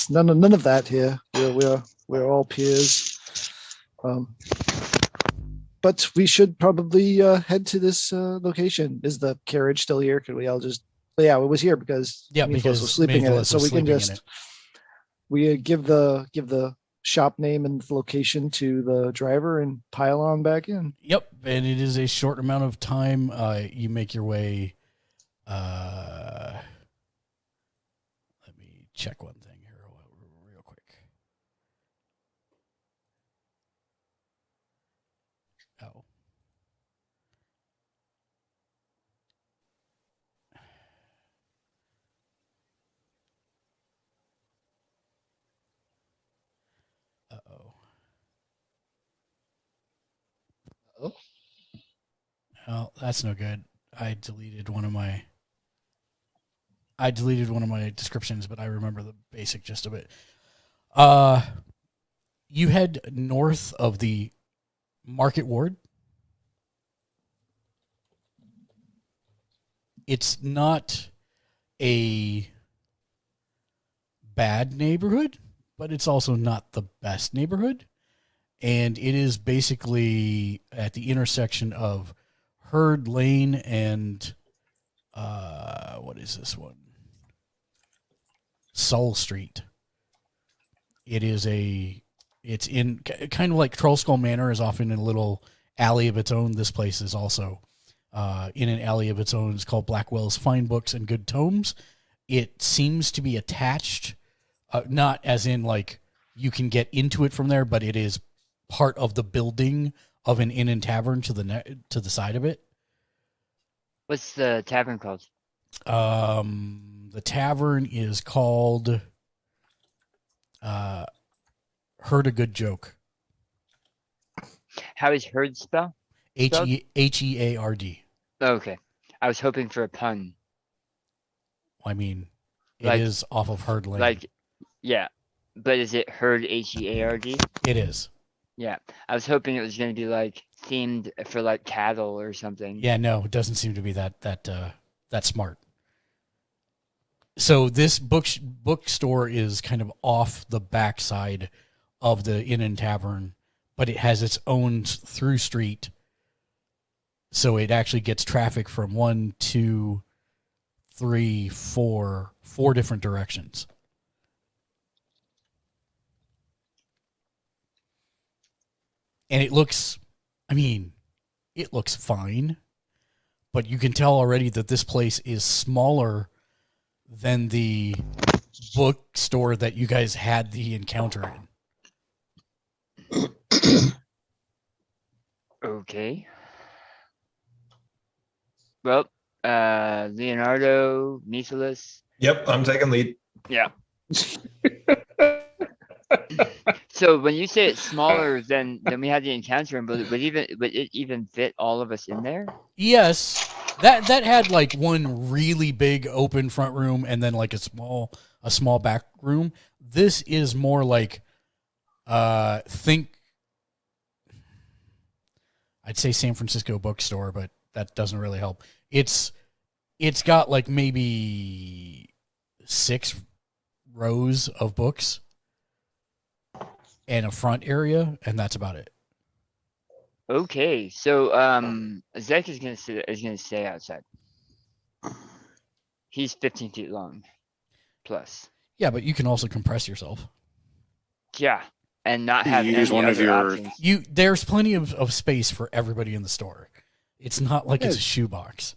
none of that here. We're all peers. But we should probably head to this location. Is the carriage still here? Could we all just? Yeah, it was here because Yeah, Meatloaf because was sleeping in it. Meatloaf So was we can sleeping in just it. we give the shop name and the location to the driver and pile on back in. Yep, and it is a short amount of time. You make your way. Let me check one thing here real quick. Oh. Uh-oh. Oh. Well, that's no good. I deleted one of my descriptions, but I remember the basic gist of it. You head north of the Market Ward. It's not a bad neighborhood, but it's also not the best neighborhood. And it is basically at the intersection of Herd Lane and what is this one? Soul Street. It's in kind of like Troll Skull Manor is often in a little alley of its own. This place is also in an alley of its own. It's called Blackwell's Fine Books and Good Tomes. It seems to be attached, not as in like you can get into it from there, but it is part of the building of an inn and tavern to the side of it. What's the tavern called? The tavern is called Heard a Good Joke. How is herd spell? Heard. Okay. I was hoping for a pun. I mean, it is Like- off of Herd Lane. Like, yeah. But is it herd Heard? It is. Yeah. I was hoping it was going to be like themed for like cattle or something. Yeah, no, it doesn't seem to be that smart. So this bookstore is kind of off the backside of the inn and tavern, but it has its own through street. So it actually gets traffic from 1, 2, 3, 4 different directions. And it looks fine, but you can tell already that this place is smaller than the bookstore that you guys had the encounter in. Okay. Well, Leonardo, Nicholas. Yep, I'm taking lead. Yeah. So when you say it's smaller than we had the encounter, would it even fit all of us in there? Yes, that had like one really big open front room and then like a small back room. This is more like think I'd say San Francisco bookstore, but that doesn't really help. It's got like maybe 6 rows of books and a front area, and that's about it. Okay, so Zek is gonna stay outside. He's 15 feet long, plus. Yeah, but you can also compress yourself. Yeah, and not have You any use one of other your- options. There's plenty of space for everybody in the store. It's not like it's a shoebox.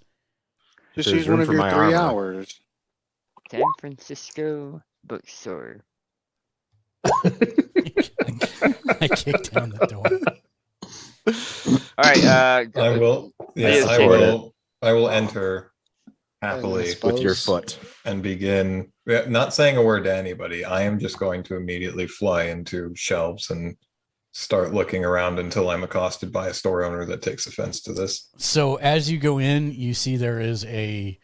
Just There's use one room of for your my 3 armor. hours. San Francisco. bookstore. I kicked down the door. All right. I will. Leo's Yeah, I taking will. I will enter happily With your Suppose. foot. and begin. Not saying a word to anybody. I am just going to immediately fly into shelves and start looking around until I'm accosted by a store owner that takes offense to this. So as you go in, you see there is a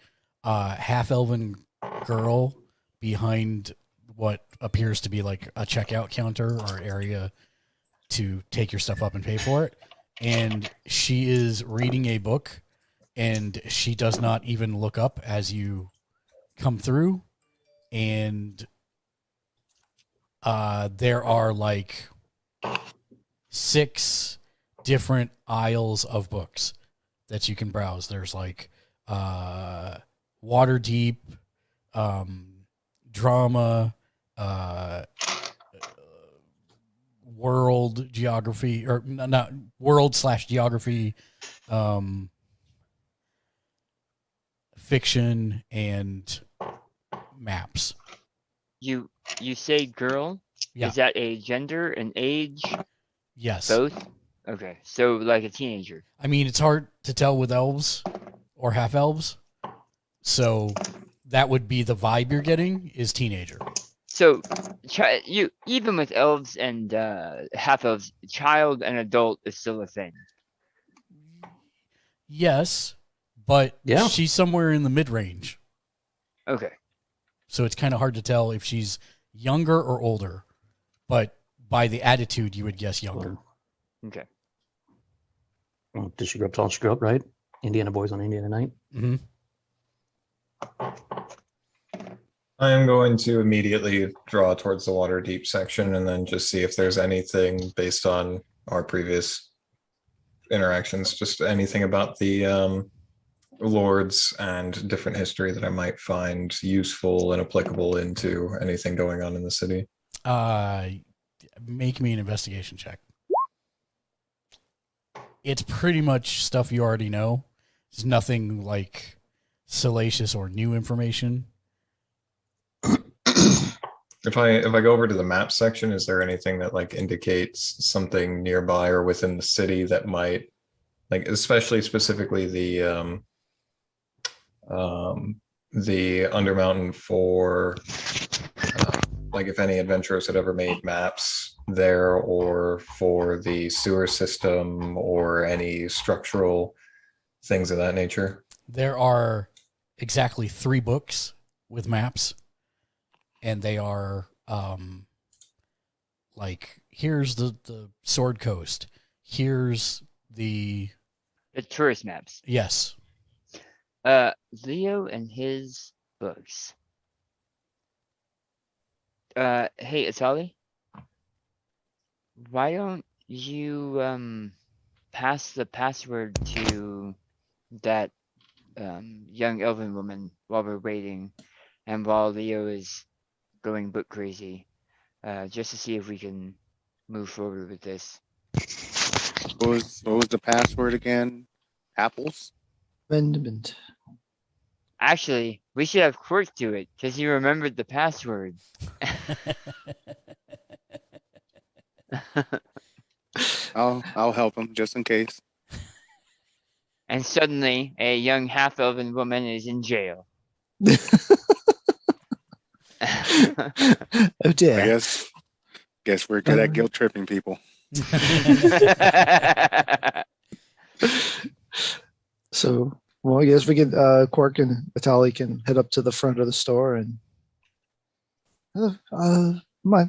half-elven girl behind what appears to be like a checkout counter or area to take your stuff up and pay for it. And she is reading a book, and she does not even look up as you come through. And there are like 6 different aisles of books that you can browse. There's like Waterdeep, drama, world geography, or not world/geography, fiction, and maps. You say girl? Yeah. Is that a gender, an age, Yes. both? Okay, so like a teenager. I mean, it's hard to tell with elves or half elves. So that would be the vibe you're getting is teenager. So, you even with elves and half elves, child and adult is still a thing. Yes, but Yeah. she's somewhere in the mid-range. Okay. So it's kind of hard to tell if she's younger or older. But by the attitude, you would guess younger. Okay. Well, did she grow up tall? She grew up, right? Indiana boys on Indiana night. Mm-hmm. I am going to immediately draw towards the Waterdeep section and then just see if there's anything based on our previous interactions, just anything about the lords and different history that I might find useful and applicable into anything going on in the city. Make me an investigation check. It's pretty much stuff you already know. It's nothing like salacious or new information. If I go over to the map section, is there anything that like indicates something nearby or within the city that might, like, especially specifically the Undermountain for like if any adventurers had ever made maps there, or for the sewer system or any structural things of that nature? There are exactly 3 books with maps, and they are like, here's the Sword Coast. Here's the tourist maps. Yes. Leo and his books. Hey, Atali? Why don't you pass the password to that young elven woman while we're waiting, and while Leo is going book crazy, just to see if we can move forward with this. What was the password again? Apples? Amendment. Actually, we should have Quirk do it, because he remembered the password. I'll help him just in case. And suddenly, a young half-elven woman is in jail. Oh dear. I guess we're good at guilt tripping people. So, well, I guess we can, Quark and Vitali can head up to the front of the store and, my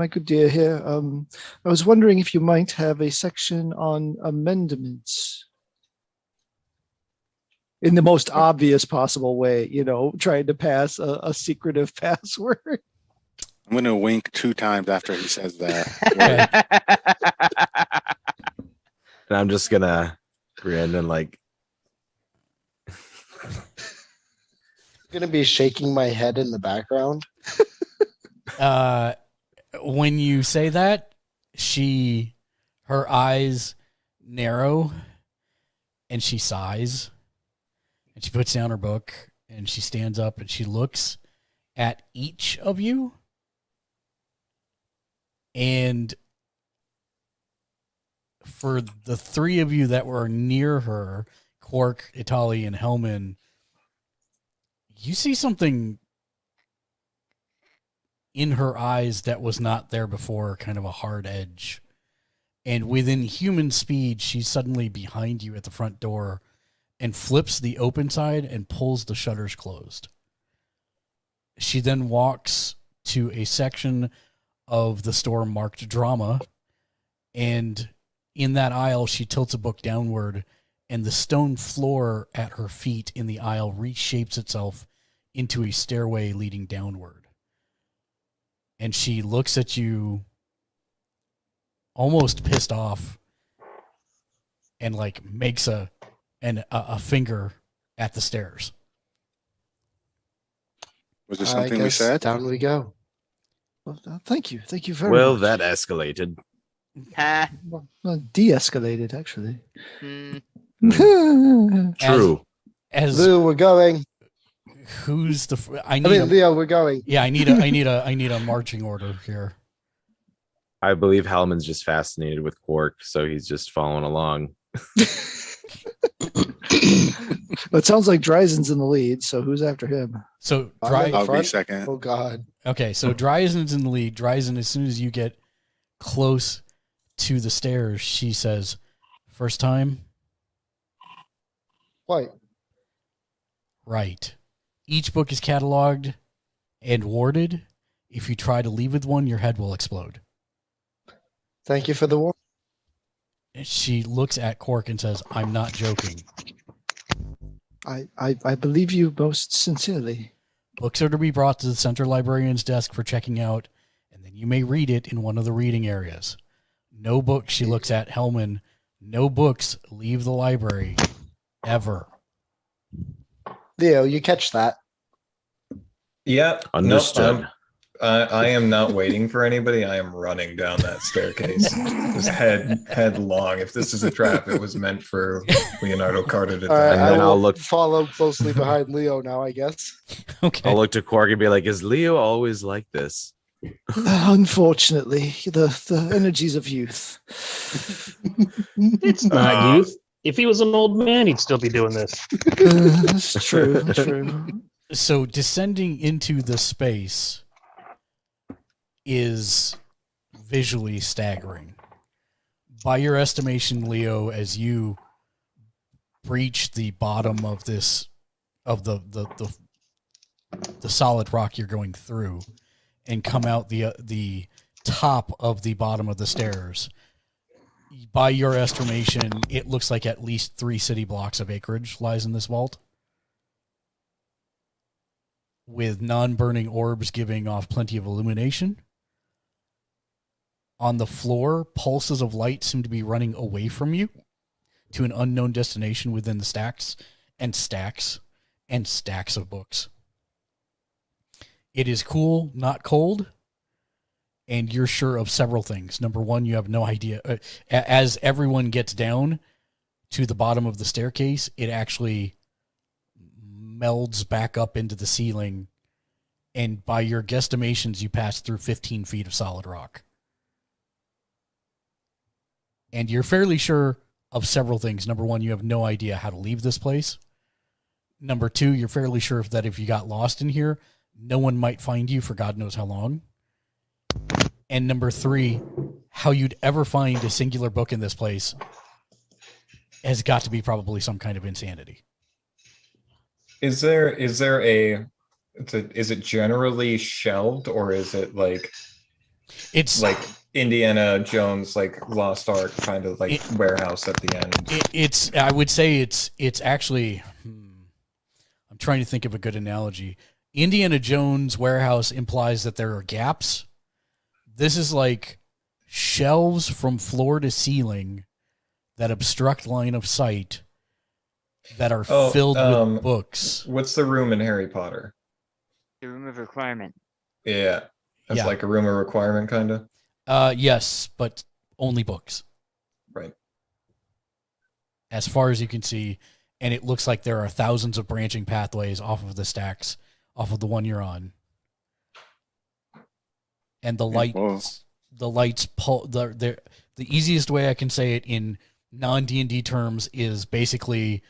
good dear here. I was wondering if you might have a section on amendments in the most obvious possible way, trying to pass a secretive password. I'm gonna wink 2 times after he says that. And I'm just gonna grin and like, Gonna be shaking my head in the background. When you say that, her eyes narrow and she sighs and she puts down her book and she stands up and she looks at each of you. And for the three of you that were near her, Quark, Itali, and Hellman, you see something in her eyes that was not there before, kind of a hard edge. And within human speed, she's suddenly behind you at the front door and flips the open side and pulls the shutters closed. She then walks to a section of the store marked drama, and in that aisle, she tilts a book downward, and the stone floor at her feet in the aisle reshapes itself into a stairway leading downward. And she looks at you almost pissed off and like makes a finger at the stairs. Was there I something we guess said? down we go. Well, thank you. Thank you very Well, much. that escalated. Ha. Well, de-escalated, actually. Hmm. True. As Lou, we're going. who's the I mean, Leo, we're going. yeah, I need a marching order here. I believe Hellman's just fascinated with Quark, so he's just following along. But it sounds like Dryzen's in the lead, so who's after him? So I'm Dry in the I'll be front. second. Oh God. okay, so Dryzen's in the lead. Dryzen, as soon as you get close to the stairs, she says, "First time?" Wait. Right. Each book is cataloged and warded. If you try to leave with one, your head will explode. Thank you for the warning. She looks at Quark and says, "I'm not joking. I believe you most sincerely. Books are to be brought to the center librarian's desk for checking out, and then you may read it in one of the reading areas. No books," she looks at Hellman, "no books leave the library, ever." Leo, you catch that? Yeah. Understood. I am not waiting for anybody. I am running down that staircase, just headlong. If this is a trap, it was meant for Leonardo Carter to All right, die. And I then will I'll look- follow closely behind Leo now, I guess. Okay. I'll look to Quark and be like, "Is Leo always like this?" Unfortunately, the energies of youth. It's not youth. If he was an old man, he'd still be doing this. That's true. True. So descending into the space is visually staggering. By your estimation, Leo, as you breach the bottom of this of the solid rock you're going through and come out the top of the bottom of the stairs, by your estimation, it looks like at least 3 city blocks of acreage lies in this vault, with non-burning orbs giving off plenty of illumination. On the floor, pulses of light seem to be running away from you to an unknown destination within the stacks and stacks and stacks of books. It is cool, not cold, and you're sure of several things. Number one, you have no idea. As everyone gets down to the bottom of the staircase, it actually melds back up into the ceiling, and by your guesstimations, you pass through 15 feet of solid rock. And you're fairly sure of several things. Number one, you have no idea how to leave this place. Number two, you're fairly sure that if you got lost in here, no one might find you for God knows how long. And number three, how you'd ever find a singular book in this place has got to be probably some kind of insanity. Is it generally shelved, or is it like It's like Indiana Jones, like Lost Ark kind of like warehouse at the end? It's I would say it's actually, I'm trying to think of a good analogy. Indiana Jones warehouse implies that there are gaps. This is like shelves from floor to ceiling that obstruct line of sight that are filled with books. What's the room in Harry Potter? The room of requirement. Yeah. It's Yeah. like a room of requirement, kind of. Yes, but only books. Right. As far as you can see, and it looks like there are thousands of branching pathways off of the stacks, off of the one you're on. and the Yeah, whoa. lights pull the easiest way I can say it in non D&D terms is basically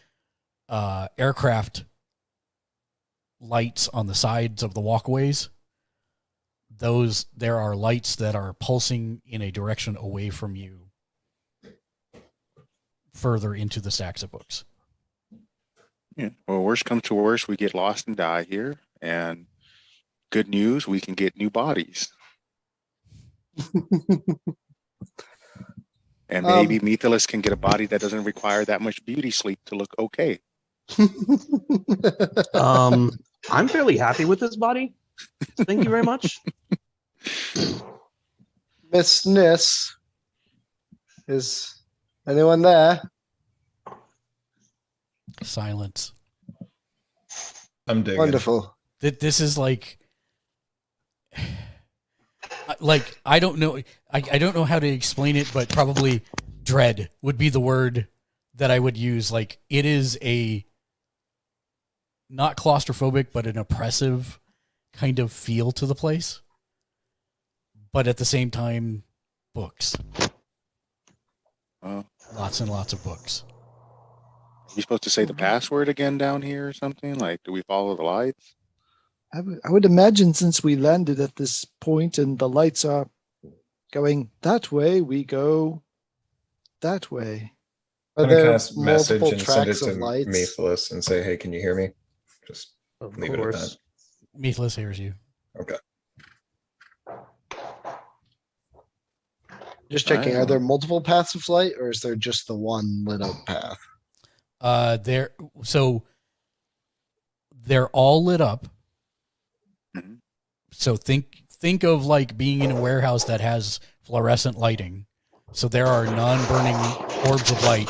aircraft lights on the sides of the walkways. There are lights that are pulsing in a direction away from you, further into the stacks of books. Yeah. Well, worst comes to worst, we get lost and die here. And good news, we can get new bodies. And maybe Mythilus can get a body that doesn't require that much beauty sleep to look okay. I'm fairly happy with this body. Thank you very much. Miss Nis, is anyone there? Silence. I'm digging. Wonderful. This is like I don't know. I don't know how to explain it, but probably dread would be the word that I would use. Like, it is a not claustrophobic, but an oppressive kind of feel to the place. But at the same time, books. Lots and lots of books. Are we supposed to say the password again down here or something? Like, do we follow the lights? I would imagine since we landed at this point and the lights are going that way, we go that way. Are I'm gonna there cast message multiple and send it tracks to of lights? Mythilus and say, "Hey, can you hear me?" Just Of leave it at course. that. Mythilus hears you. Okay. Just checking, are there multiple paths of light or is there just the one lit up path? They're all lit up. Mhm. So think of like being in a warehouse that has fluorescent lighting. So there are non-burning orbs of light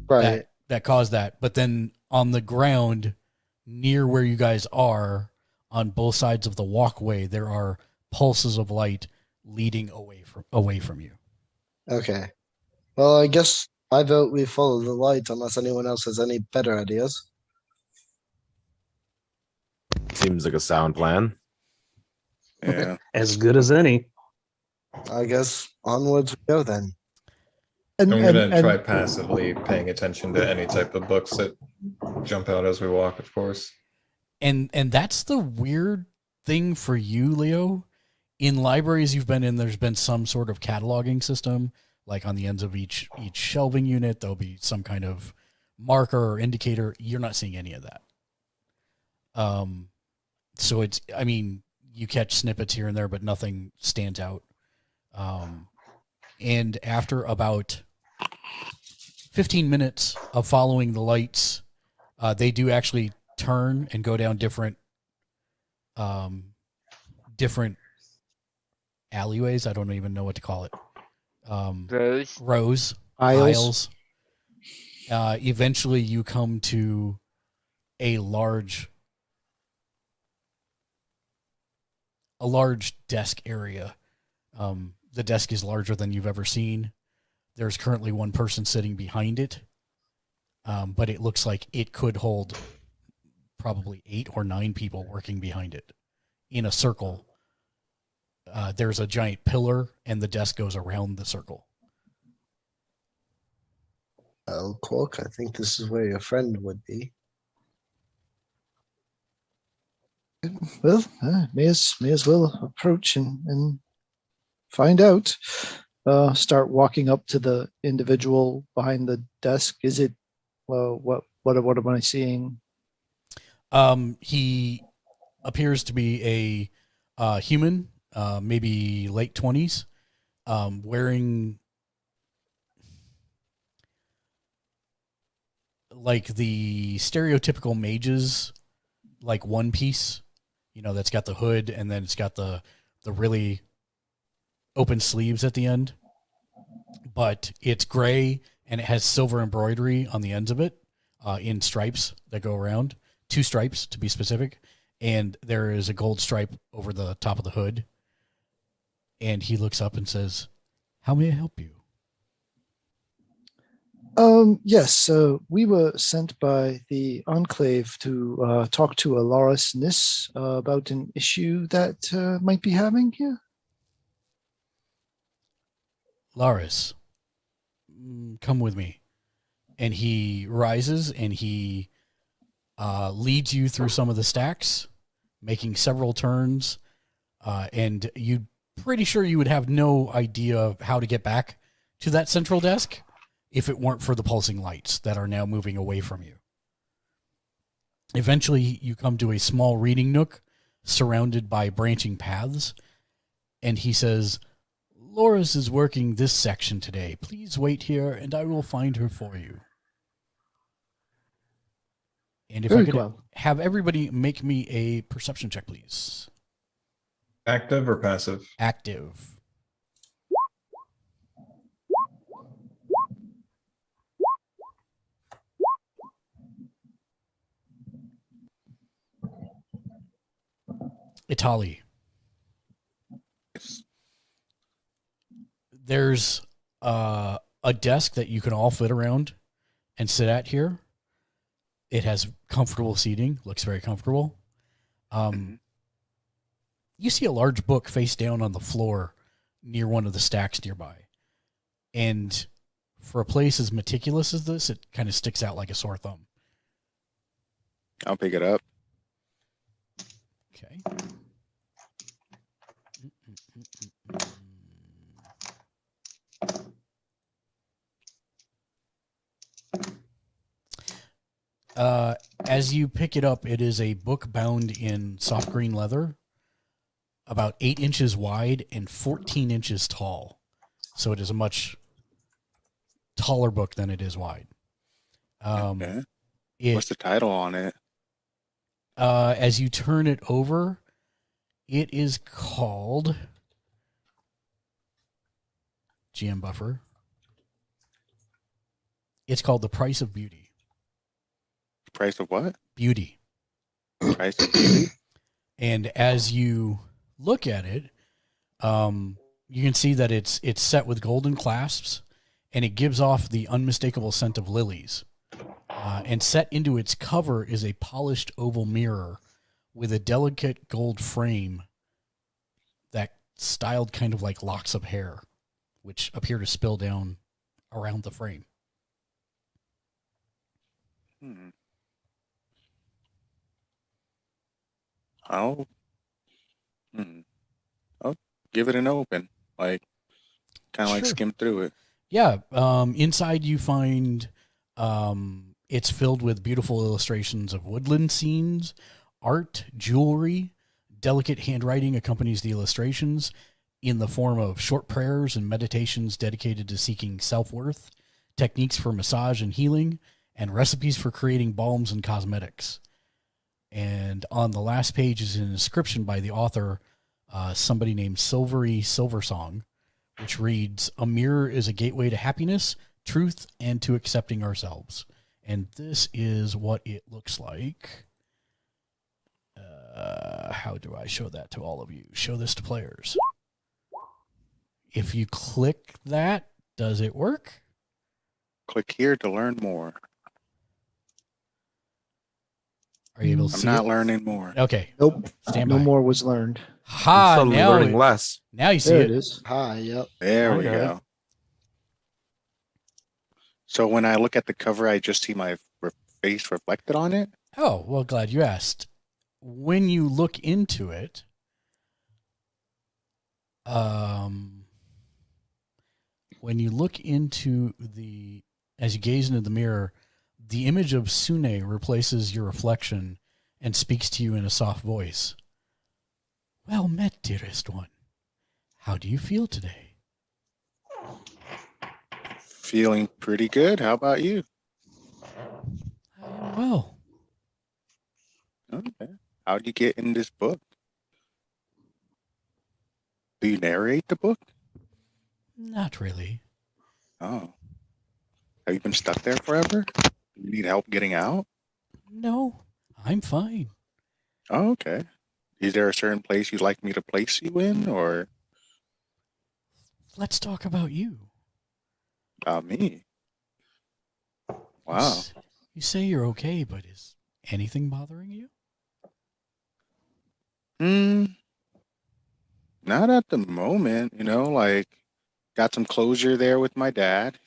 Right. that cause that. But then on the ground near where you guys are, on both sides of the walkway, there are pulses of light leading away from you. Okay. Well, I guess I vote we follow the light unless anyone else has any better ideas. Seems like a sound plan. Yeah. As good as any. I guess onwards we go then. And, I'm and, gonna try and passively paying attention to any type of books that jump out as we walk, of course. And that's the weird thing for you, Leo. In libraries you've been in, there's been some sort of cataloging system, like on the ends of each shelving unit, there'll be some kind of marker or indicator. You're not seeing any of that. So it's, I mean, you catch snippets here and there, but nothing stands out. And after about 15 minutes of following the lights, they do actually turn and go down different alleyways. I don't even know what to call it. Rows, Aisles. eventually you come to a large desk area. The desk is larger than you've ever seen. There's currently one person sitting behind it, but it looks like it could hold probably 8 or 9 people working behind it in a circle. There's a giant pillar, and the desk goes around the circle. Oh, Cork, I think this is where your friend would be. well, may as well approach and find out. Start walking up to the individual behind the desk. Is it? What am I seeing? He appears to be a human, maybe late 20s, wearing like the stereotypical mages, like one piece, that's got the hood and then it's got the really open sleeves at the end, but it's gray and it has silver embroidery on the ends of it, in stripes that go around, 2 stripes to be specific. And there is a gold stripe over the top of the hood. And he looks up and says, "How may I help you?" Yes, we were sent by the Enclave to talk to Alaris Nis about an issue that might be having here. Laris, come with me. And he rises and he leads you through some of the stacks, making several turns. And you're pretty sure you would have no idea of how to get back to that central desk if it weren't for the pulsing lights that are now moving away from you. Eventually, you come to a small reading nook surrounded by branching paths, and he says, Loris is working this section today. Please wait here, and I will find her for you. And if I Very could well. have everybody make me a perception check, please. Active or passive? Active. Itali. There's a desk that you can all fit around and sit at here. It has comfortable seating, looks very comfortable. You see a large book face down on the floor near one of the stacks nearby. And for a place as meticulous as this, it kind of sticks out like a sore thumb. I'll pick it up. Okay. As you pick it up, it is a book bound in soft green leather, about 8 inches wide and 14 inches tall. So it is a much taller book than it is wide. Okay. What's the title on it? As you turn it over, it is called GM Buffer. It's called The Price of Beauty. Price of what? Beauty. Price of beauty. And as you look at it, you can see that it's set with golden clasps, and it gives off the unmistakable scent of lilies. And set into its cover is a polished oval mirror with a delicate gold frame that styled kind of like locks of hair, which appear to spill down around the frame. I'll give it an open, like kind of like Sure. skim through it. Yeah. Inside you find it's filled with beautiful illustrations of woodland scenes, art, jewelry. Delicate handwriting accompanies the illustrations in the form of short prayers and meditations dedicated to seeking self-worth, techniques for massage and healing, and recipes for creating balms and cosmetics. And on the last page is an inscription by the author, somebody named Silvery Silversong, which reads, "A mirror is a gateway to happiness, truth, and to accepting ourselves." And this is what it looks like. How do I show that to all of you? Show this to players. If you click that, does it work? Click here to learn more. Are you able to I'm see not it? learning more. Okay. Nope. Stand No by. more was learned. Ha! Suddenly Now, learning less. now you see There it. it is. Hi, yep. There we Okay. go. So when I look at the cover, I just see my face reflected on it. Oh, well, glad you asked. When you look into it, as you gaze into the mirror, the image of Sune replaces your reflection and speaks to you in a soft voice. Well met, dearest one. How do you feel today? Feeling pretty good. How about you? I am well. Okay. How'd you get in this book? Do you narrate the book? Not really. Oh. Have you been stuck there forever? You need help getting out? No, I'm fine. Oh, okay. Is there a certain place you'd like me to place you in, or Let's talk about you. me? Wow. You say you're okay, but is anything bothering you? Not at the moment, like got some closure there with my dad.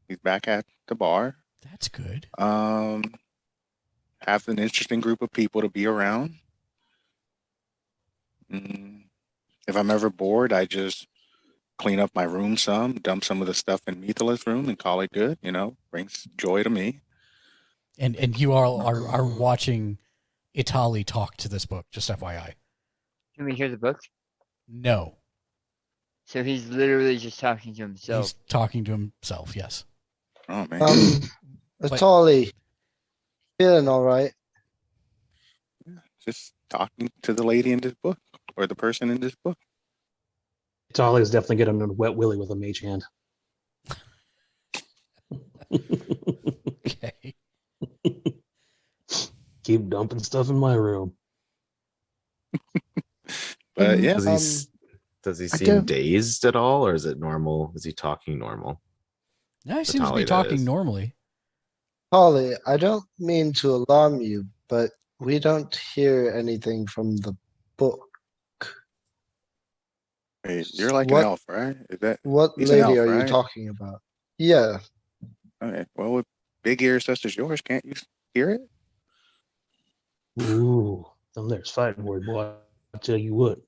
He's back at the bar. That's good. Have an interesting group of people to be around. If I'm ever bored, I just clean up my room some, dump some of the stuff in Mithala's room and call it good, brings joy to me. And you all are watching Itali talk to this book, just FYI. Can we hear the book? No. So he's literally just talking to himself. He's talking to himself, yes. Oh, man. Atali, feeling all right? Just talking to the lady in this book or the person in this book. Charlie is definitely getting a wet willy with a mage hand. Okay. Keep dumping stuff in my room. But yeah. Does he seem dazed at all, or is it normal? Is he talking normal? No, he seems to be Atali, that talking is. normally. Polly, I don't mean to alarm you, but we don't hear anything from the book. Hey, you're like What- an elf, right? What He's an lady elf, are you right? talking about? Yeah. Okay. Well, with big ears such as yours, can't you hear it? Ooh, them there's fighting word, boy. I'll tell you what.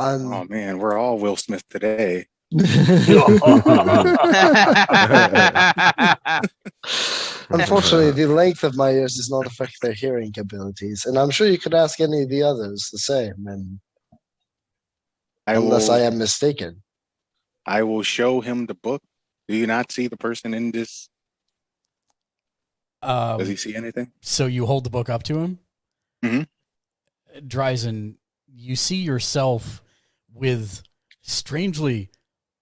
Oh man, we're all Will Smith today. Unfortunately, the length of my ears does not affect their hearing abilities, and I'm sure you could ask any of the others the same, and unless I am mistaken. I will show him the book. Do you not see the person in this? Does he see anything? So you hold the book up to him? Mm-hmm. Dryzen, you see yourself with strangely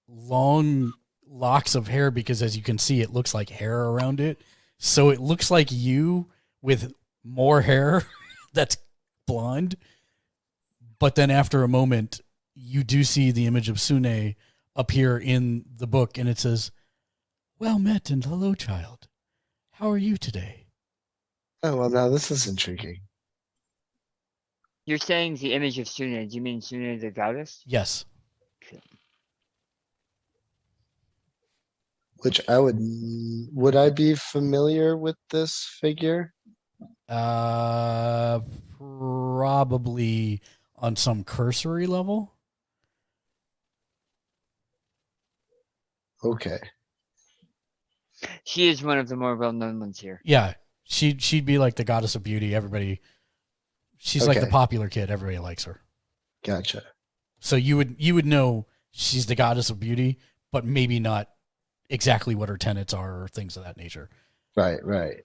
long locks of hair, because as you can see, it looks like hair around it. So it looks like you with more hair that's blonde. But then after a moment, you do see the image of Sune appear in the book, and it says, "Well met and hello, child. How are you today?" Oh, well, now this is intriguing. You're saying the image of Sune. Do you mean Sune the goddess? Yes. Which would I be familiar with this figure? Probably on some cursory level. Okay. She is one of the more well-known ones here. Yeah, she'd be like the goddess of beauty. Everybody, she's like the Okay. popular kid. Everybody likes her. Gotcha. So you would know she's the goddess of beauty, but maybe not exactly what her tenets are or things of that nature. Right, right.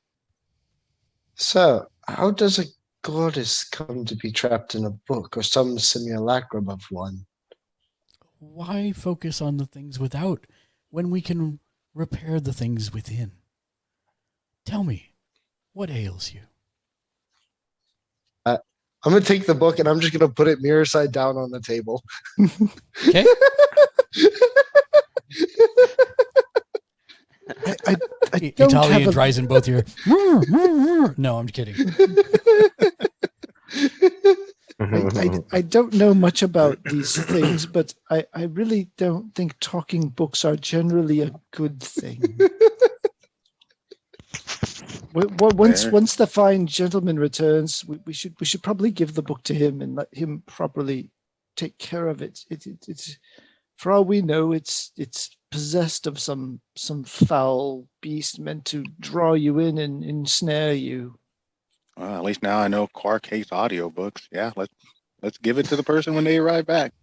So, how does a goddess come to be trapped in a book or some simulacrum of one? Why focus on the things without when we can repair the things within? Tell me, what ails you? I'm going to take the book and I'm just going to put it mirror side down on the table. Okay. I don't Italy have and a, Dryzen both here. No, I'm kidding. I don't know much about these things, but I really don't think talking books are generally a good thing. Once the fine gentleman returns, we should probably give the book to him and let him properly take care of it. It's for all we know, it's possessed of some foul beast meant to draw you in and ensnare you. Well, at least now I know Quark hates audiobooks. Yeah, let's give it to the person when they arrive back.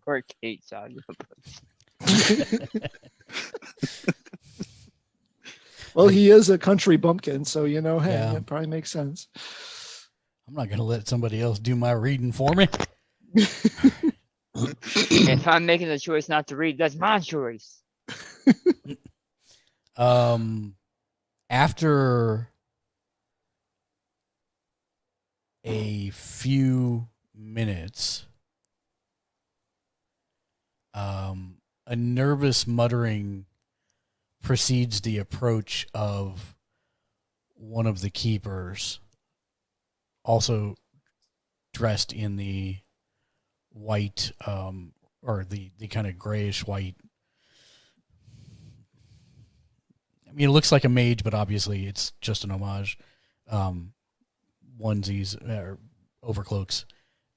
Or Kate's audiobooks. Well, he is a country bumpkin, so hey, Yeah. it probably makes sense. I'm not going to let somebody else do my reading for me. If I'm making the choice not to read, that's my choice. After a few minutes, a nervous muttering precedes the approach of one of the keepers, also dressed in the white, or the kind of grayish white. I mean, it looks like a mage, but obviously it's just an homage. Onesies or overcloaks,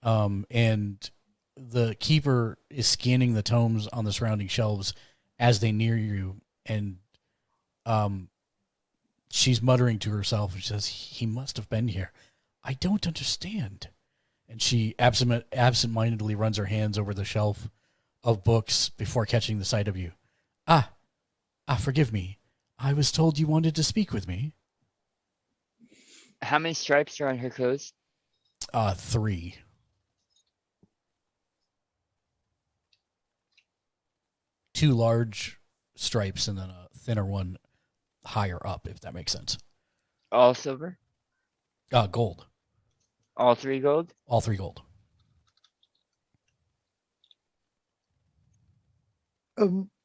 and the keeper is scanning the tomes on the surrounding shelves as they near you, and she's muttering to herself. She says, "He must have been here. I don't understand." And she absent-mindedly runs her hands over the shelf of books before catching the sight of you. Forgive me. I was told you wanted to speak with me. How many stripes are on her clothes? 3. Two large stripes and then a thinner one higher up, if that makes sense. All silver? Gold. All 3 gold? All 3 gold.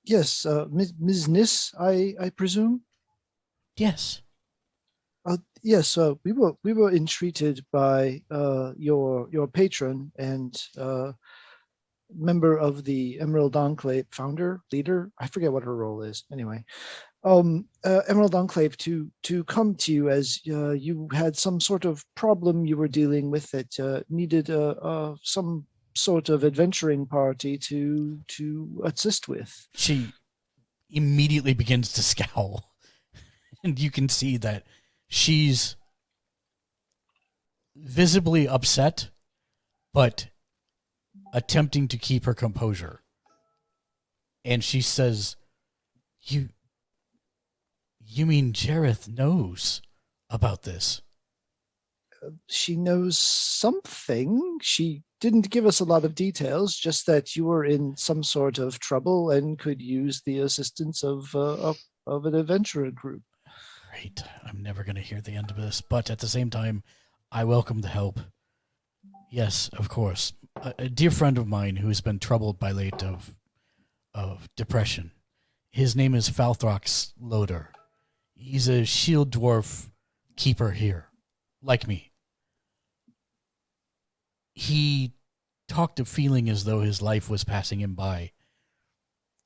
Yes, Ms. Nis, I presume. Yes. Yes, we were entreated by your patron and member of the Emerald Enclave, founder, leader. I forget what her role is. Anyway, Emerald Enclave to come to you as you had some sort of problem you were dealing with that needed some sort of adventuring party to assist with. She immediately begins to scowl, and you can see that she's visibly upset, but attempting to keep her composure. And she says, You mean Jareth knows about this? She knows something. She didn't give us a lot of details, just that you were in some sort of trouble and could use the assistance of an adventurer group. Great. I'm never going to hear the end of this, but at the same time, I welcome the help. Yes, of course. A dear friend of mine who has been troubled by late of depression. His name is Falthrox Loader. He's a shield dwarf keeper here, like me. He talked of feeling as though his life was passing him by.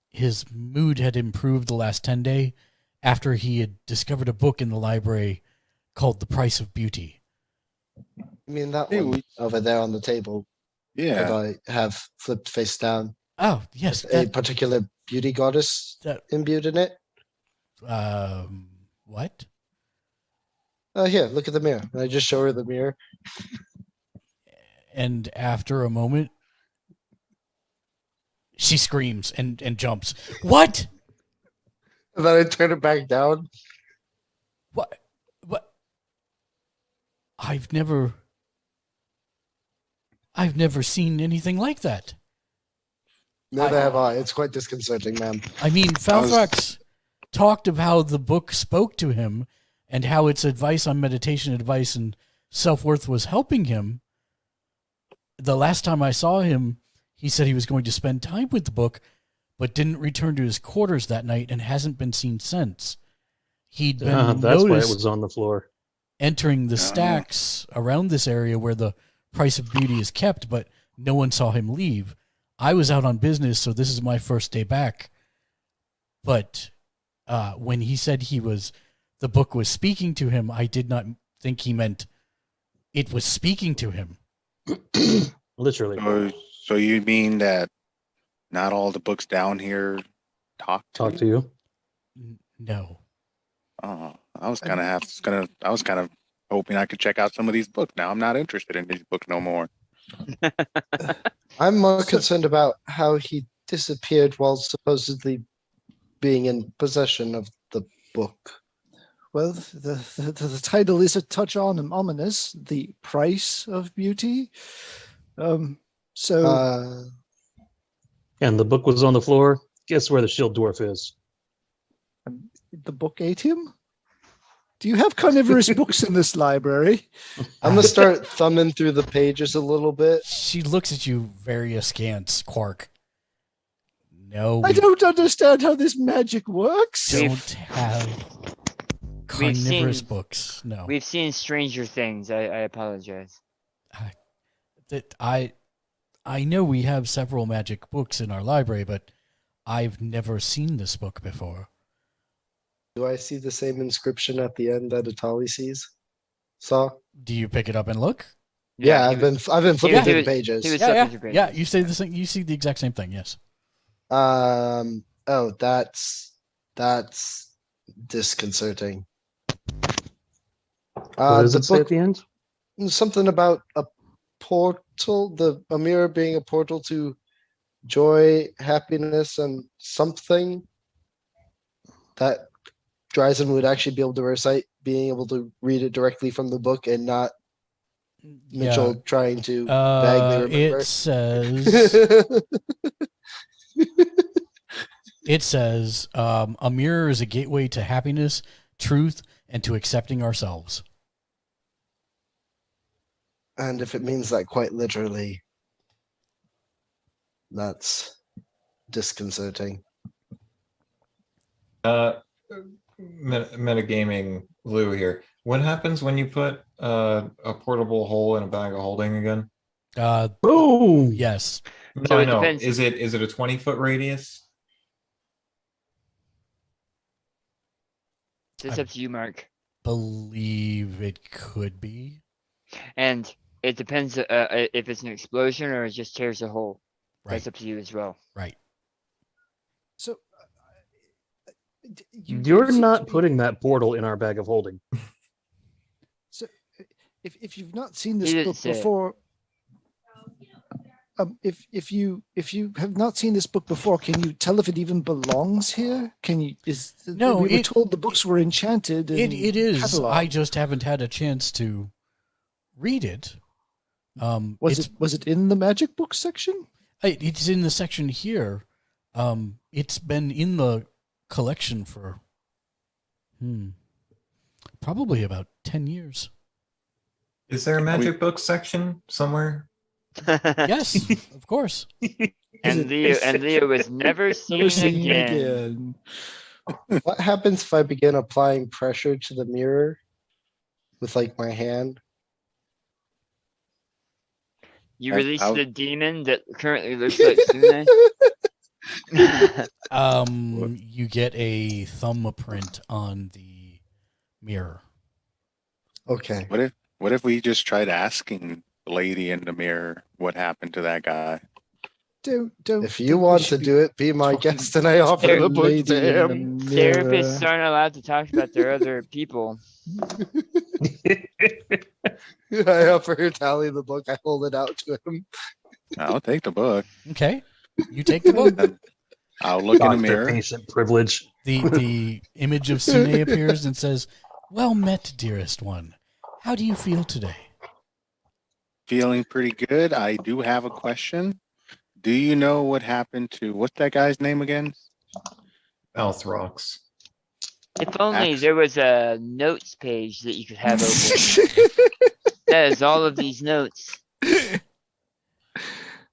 His mood had improved the last 10 days after he had discovered a book in the library called The Price of Beauty. I mean, that Hey, one over there on the table that Yeah. I have flipped face down. Oh, yes. A particular beauty goddess imbued in it. What? Oh, here, look at the mirror. And I just show her the mirror. And after a moment, she screams and jumps. What? And then I turn it back down. What? I've never seen anything like that. Neither have I. It's quite disconcerting, ma'am. I mean, Falthrax talked of how the book spoke to him and how its advice on meditation, advice, and self-worth was helping him. The last time I saw him, he said he was going to spend time with the book, but didn't return to his quarters that night and hasn't been seen since. He'd been That's why it noticed was on the floor. entering the stacks around this area where the Price of Beauty is kept, but no one saw him leave. I was out on business, so this is my first day back. But when he said the book was speaking to him, I did not think he meant it was speaking to him. Literally. So you mean that not all the books down here talk to you? No. Oh, I was kind of hoping I could check out some of these books. Now I'm not interested in these books no more. I'm more concerned about how he disappeared while supposedly being in possession of the book. Well, the title is a touch ominous. The Price of Beauty. Uh, And the book was on the floor. Guess where the shield dwarf is? The book ate him? Do you have carnivorous books in this library? I'm going to start thumbing through the pages a little bit. She looks at you very askance, Quark. No, I don't understand how this magic works. don't have carnivorous books. No. We've seen Stranger Things. I apologize. I know we have several magic books in our library, but I've never seen this book before. Do I see the same inscription at the end that Atali saw? Do you pick it up and look? Yeah, he I've been was- flipping he through was- the pages. he was- Yeah, flipping yeah, through yeah. pages. You say the same. You see the exact same thing. Yes. Oh, that's disconcerting. What does The it say at book, the end? something about a portal, a mirror being a portal to joy, happiness, and something that Dryzen would actually be able to recite, being able to read it directly from the book and not Mitchell trying to vaguely remember. It says, a mirror is a gateway to happiness, truth, and to accepting ourselves. And if it means that quite literally, that's disconcerting. Metagaming Lou here. What happens when you put a portable hole in a bag of holding again? Boom! Yes. No, So I it know. depends. Is it a 20-foot radius? It's up to you, Mark. Believe it could be. And it depends if it's an explosion or it just tears a hole. Right. That's up to you as well. Right. So You're seem to not be- putting that portal in our bag of holding. So, if you've not seen He this didn't book say it. before, if you have not seen this book before, can you tell if it even belongs here? Can you? No, we were it- told the books were enchanted. It is. cataloged. I just haven't had a chance to read it. Was it in the magic book section? It's in the section here. It's been in the collection for probably about 10 years. Is there a magic book section somewhere? Yes, of course. And Leo was never seen Never seen again. again. What happens if I begin applying pressure to the mirror with like my hand? You I- released I'll- the demon that currently looks like Sune. You get a thumbprint on the mirror. Okay. What if we just tried asking the lady in the mirror what happened to that guy? Don't. If you want to do it, be my talking guest and I offer There- the book lady to in him. the Therapists mirror. aren't allowed to talk about their other people. I offer her Tally the book. I hold it out to him. I'll take the book. Okay. You take the book. I'll look in the Doctor mirror. patient privilege. The image of Sune appears and says, "Well met, dearest one. How do you feel today?" Feeling pretty good. I do have a question. Do you know what happened to what's that guy's name again? Althrox. If only Ax- there was a notes page that you could have open. That is all of these notes.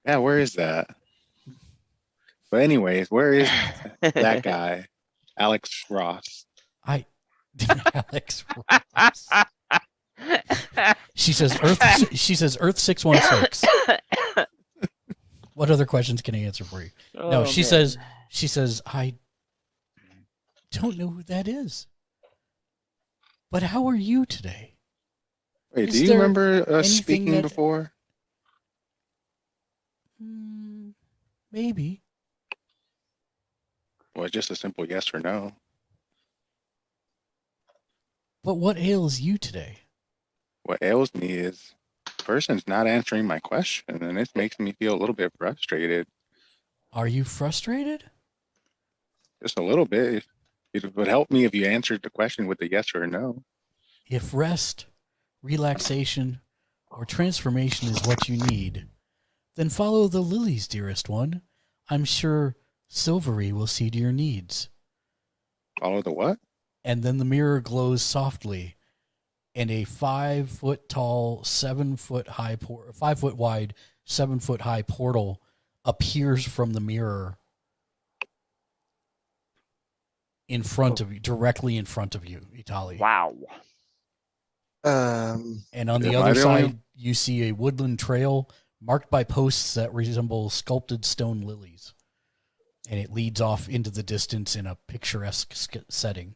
Yeah, where is that? But anyways, where is that guy? Alex Ross. Alex Ross. She says Earth. She says Earth 616. What other questions can I answer for you? No, Oh, she man. says I don't know who that is. But how are you today? Wait, Is do you there remember us anything speaking that- before? Maybe. Well, just a simple yes or no. But what ails you today? What ails me is the person's not answering my question, and it makes me feel a little bit frustrated. Are you frustrated? Just a little bit. It would help me if you answered the question with a yes or a no. If rest, relaxation, or transformation is what you need, then follow the lilies, dearest one. I'm sure Silvery will see to your needs. Follow the what? And then the mirror glows softly, and a 5 foot tall, 7 foot high, 5 foot wide, 7 foot high portal appears from the mirror in front of you, directly in front of you, Itali. Wow. And on the Am I other the only- side, you see a woodland trail marked by posts that resemble sculpted stone lilies. And it leads off into the distance in a picturesque setting.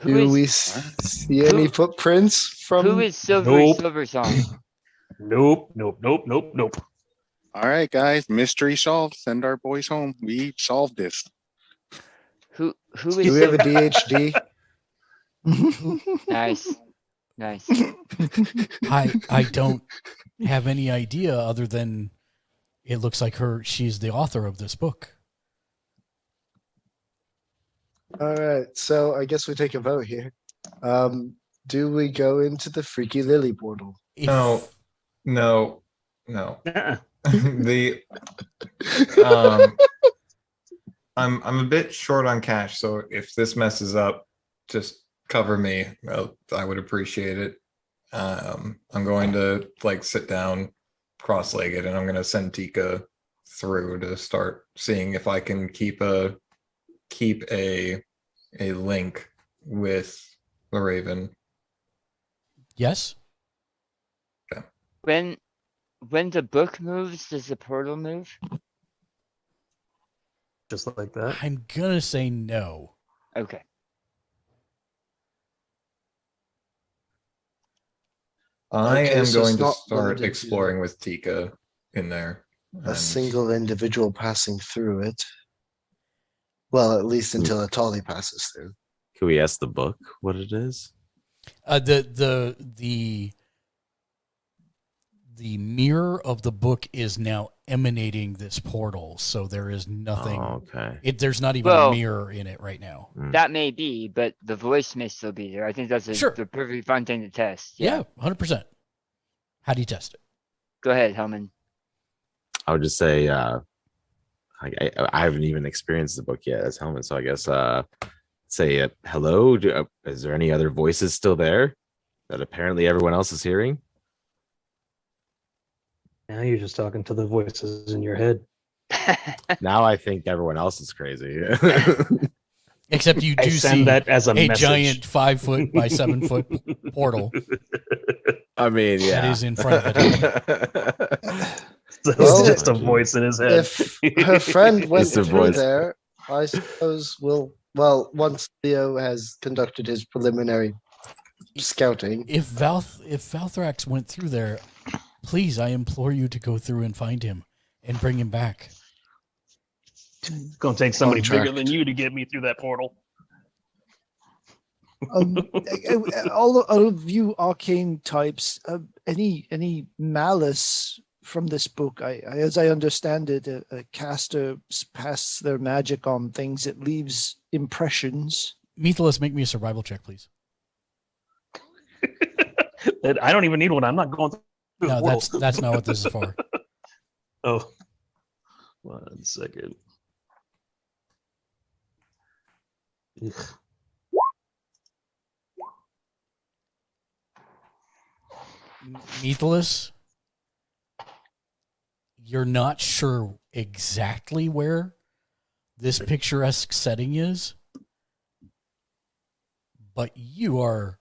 Who Do we is see any footprints from? who is Silver Nope. Silversong? Nope. Nope. All right, guys, mystery solved. Send our boys home. We solved this. Who is Do we have a Silver? DHD? Nice. Nice. I don't have any idea other than it looks like she's the author of this book. All right, so I guess we take a vote here. Do we go into the Freaky Lily portal? If- No. Uh-uh. The I'm a bit short on cash, so if this messes up, just cover me. I would appreciate it. I'm going to sit down cross-legged, and I'm going to send Tika through to start seeing if I can keep a link with the Raven. Yes. When the book moves, does the portal move? Just like that. I'm gonna say no. Okay. I Okay, am so it's going to not start limited to exploring with Tika in there. a and- single individual passing through it. Well, at least until a Tolly passes through. Can we ask the book what it is? The mirror of the book is now emanating this portal, so there is nothing. Oh, okay. There's not even Well- a mirror in it right now. That may be, but the voice may still be there. I think that's Sure. the perfectly fine thing to test. Yeah, 100%. How do you test it? Go ahead, Hellman. I would just say I haven't even experienced the book yet as Helmet, so I guess say hello. Is there any other voices still there that apparently everyone else is hearing? Now you're just talking to the voices in your head. Now I think everyone else is crazy. Except you I do send see that as a message. giant 5 foot by 7 foot portal I mean, yeah. that is in front of it. So Well, it's just a voice in his head. If her friend went It's a through voice. there, I suppose once Leo has conducted his preliminary scouting. If Valthrax went through there, please, I implore you to go through and find him and bring him back. It's gonna take somebody bigger Contract. than you to get me through that portal. All of you arcane types, any malice from this book? As I understand it, a caster passes their magic on things. It leaves impressions. Methalus, make me a survival check, please. I don't even need one. I'm not going through the No, portal. that's not what this is for. Oh, 1 second. Ugh. Methalus, you're not sure exactly where this picturesque setting is, but you are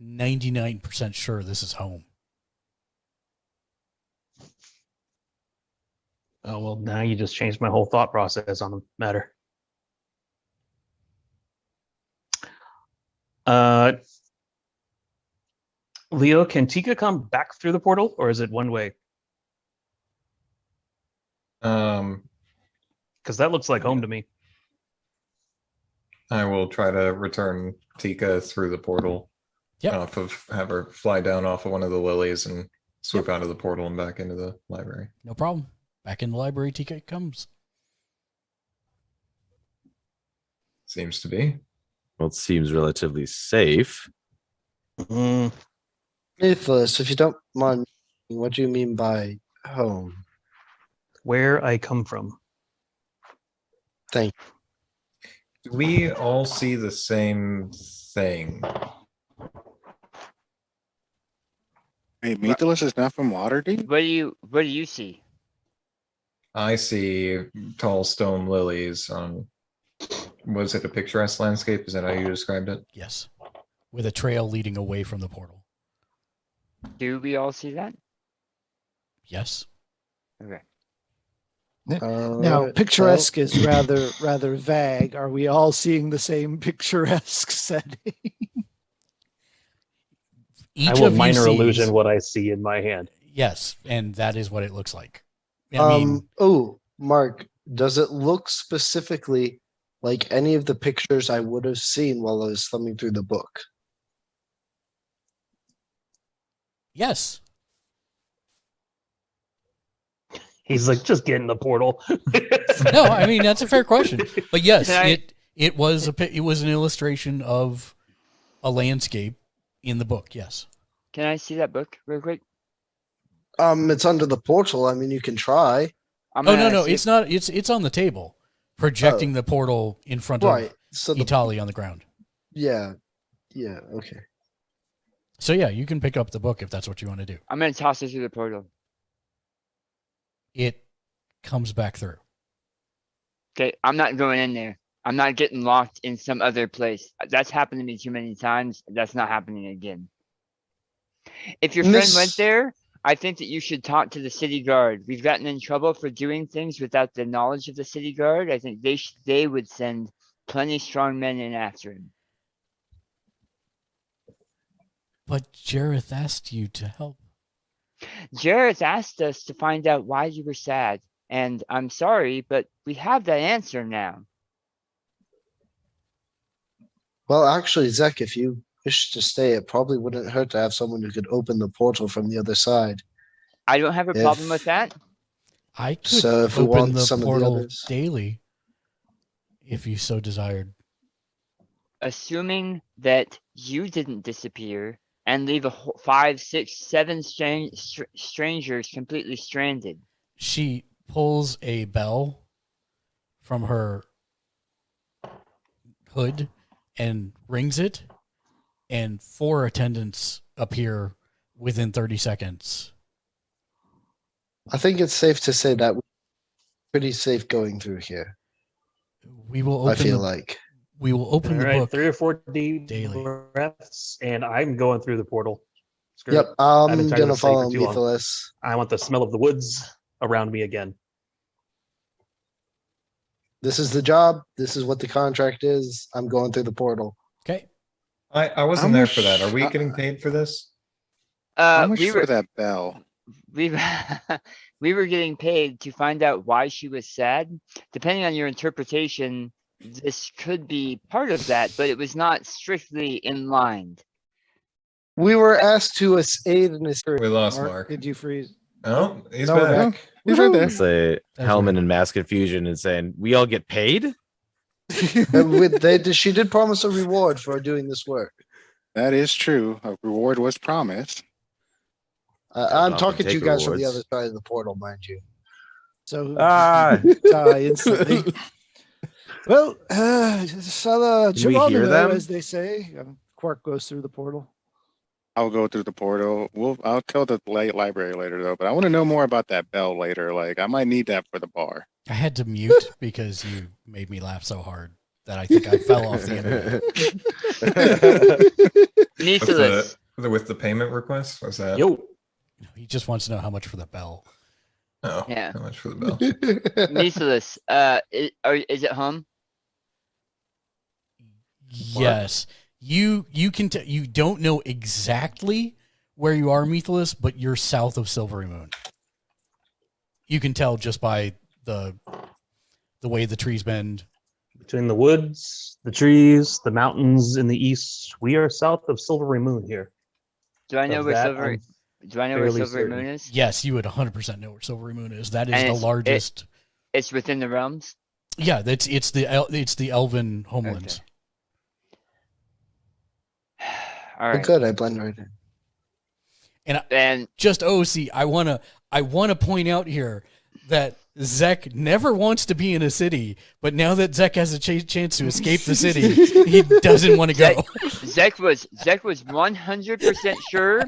99% sure this is home. Oh well, now you just changed my whole thought process on the matter. Leo, can Tika come back through the portal, or is it one way? Because that looks like home to me. I will try to return Tika through the portal. Yep. Have her fly down off of one of the lilies and swoop out of the portal and back into the library. No problem. Back in the library, TK comes. Seems to be. Well, it seems relatively safe. Mm, Mythos, if you don't mind, what do you mean by home? where I come from. Do we all see the same thing? Hey, Mythilus is not from Waterdeep? What do you see? I see tall stone lilies on, was it a picturesque landscape? Is that how you described it? Yes. With a trail leading away from the portal. Do we all see that? Yes. Okay. Now, picturesque is rather vague. Are we all seeing the same picturesque setting? Each I will of you minor sees, illusion what I see in my hand. Yes, and that is what it looks like. I mean, Oh, Mark, does it look specifically like any of the pictures I would have seen while I was thumbing through the book? yes. He's like, just get in the portal. No, I mean that's a fair question. But yes, Can I- it was an illustration of a landscape in the book. Yes. Can I see that book real quick? It's under the portal. I mean, you can try. I'm Oh gonna no, see it's not. It's on the table, projecting the portal in front Right. of So the, Itali on the ground. yeah, okay. So yeah, you can pick up the book if that's what you want to do. I'm gonna toss it through the portal. It comes back through. Okay, I'm not going in there. I'm not getting locked in some other place. That's happened to me too many times. That's not happening again. If your friend went there, I think that you should talk to the city guard. We've gotten in trouble for doing things without the knowledge of the city guard. I think they would send plenty strong men in after him. But Jareth asked you to help. Jareth asked us to find out why you were sad, and I'm sorry, but we have that answer now. Well, actually, Zek, if you wish to stay, it probably wouldn't hurt to have someone who could open the portal from the other side. I don't have a problem with If- that. I could So if we open want the some of the portal others- daily, if you so desired. Assuming that you didn't disappear and leave 5, 6, 7 strangers completely stranded. She pulls a bell from her hood and rings it, and 4 attendants appear within 30 seconds. I think it's safe to say that we're pretty safe going through here. We will open I feel the, like. we will open All the right, book. 3 or 4 deep daily. breaths, and I'm going through the portal. Screw Yep, it. I've been I'm tired of gonna this city for follow too long. Methalis. I want the smell of the woods around me again. This is the job. This is what the contract is. I'm going through the portal. Okay. I wasn't How there much- for that. Are we getting paid for this? How much We for were that bell? we we were getting paid to find out why she was sad. Depending on your interpretation, this could be part of that, but it was not strictly in line. We were asked to aid in his. We lost Mark. Did you freeze? Oh, he's No, we're back. back. He's right there. Say That's Hellman right. and Mass Confusion and saying, we all get paid? She did promise a reward for doing this work. That is true. A reward was promised. I'm often talking to you take guys from the rewards. other side of the portal, mind you. So Ah, die instantly. Well, Salah Can we hear Geronimo, them? as they say. Quark goes through the portal. I'll go through the portal. I'll tell the library later though, but I want to know more about that bell later. Like I might need that for the bar. I had to mute because you made me laugh so hard that I think I fell off the internet. Methalis, With the payment request? Was that? Yo, He just wants to know how much for the bell. Oh, Yeah. how much for the bell? Methalis, is it home? Yes. You can you don't know exactly where you are, Methalis, but you're south of Silvery Moon. You can tell just by the way the trees bend. between the woods, the trees, the mountains in the east, we are south of Silvery Moon here. Do I know Of where that, Silvery? I'm Do I know where fairly Silvery certain. Moon is? Yes, you would 100% know where Silvery Moon is. That is And the it's- largest. It's within the realms. Yeah, it's the Elven homelands. All Oh, right. good, I blend right in. And Just see, I wanna point out here that Zek never wants to be in a city, but now that Zek has a chance to escape the city, he doesn't want to go. Zek was 100% sure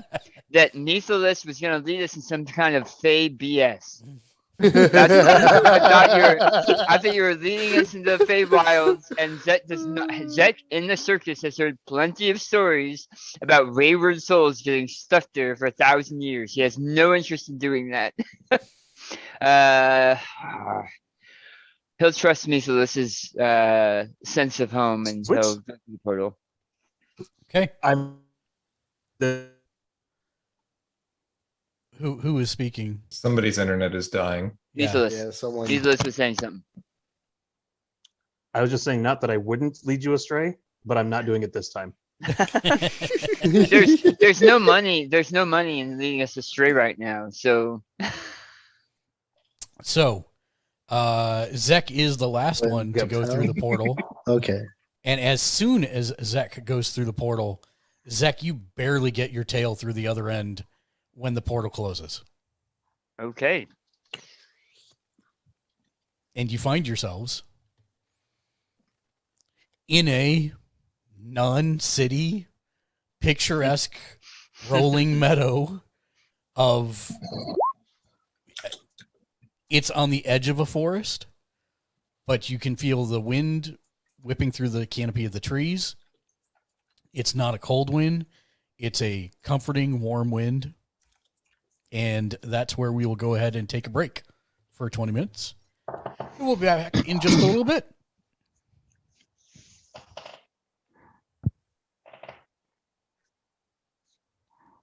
that Methalis was going to lead us in some kind of fey BS. I thought you were leading us into the Feywilds, and Zek in the circus has heard plenty of stories about wayward souls getting stuck there for 1,000 years. He has no interest in doing that. He'll trust me for this sense of home, and he'll go through the portal. Okay. I'm the Who is speaking? Somebody's internet is dying. Measless. Yeah, someone. Measless was saying something. I was just saying not that I wouldn't lead you astray, but I'm not doing it this time. There's no money. There's no money in leading us astray right now. So Zek is the last one to go through the portal. Okay. And as soon as Zek goes through the portal, Zek, you barely get your tail through the other end when the portal closes. okay. And you find yourselves in a non-city, picturesque, rolling meadow of... It's on the edge of a forest, but you can feel the wind whipping through the canopy of the trees. It's not a cold wind. It's a comforting, warm wind. And that's where we will go ahead and take a break for 20 minutes. We'll be back in just a little bit.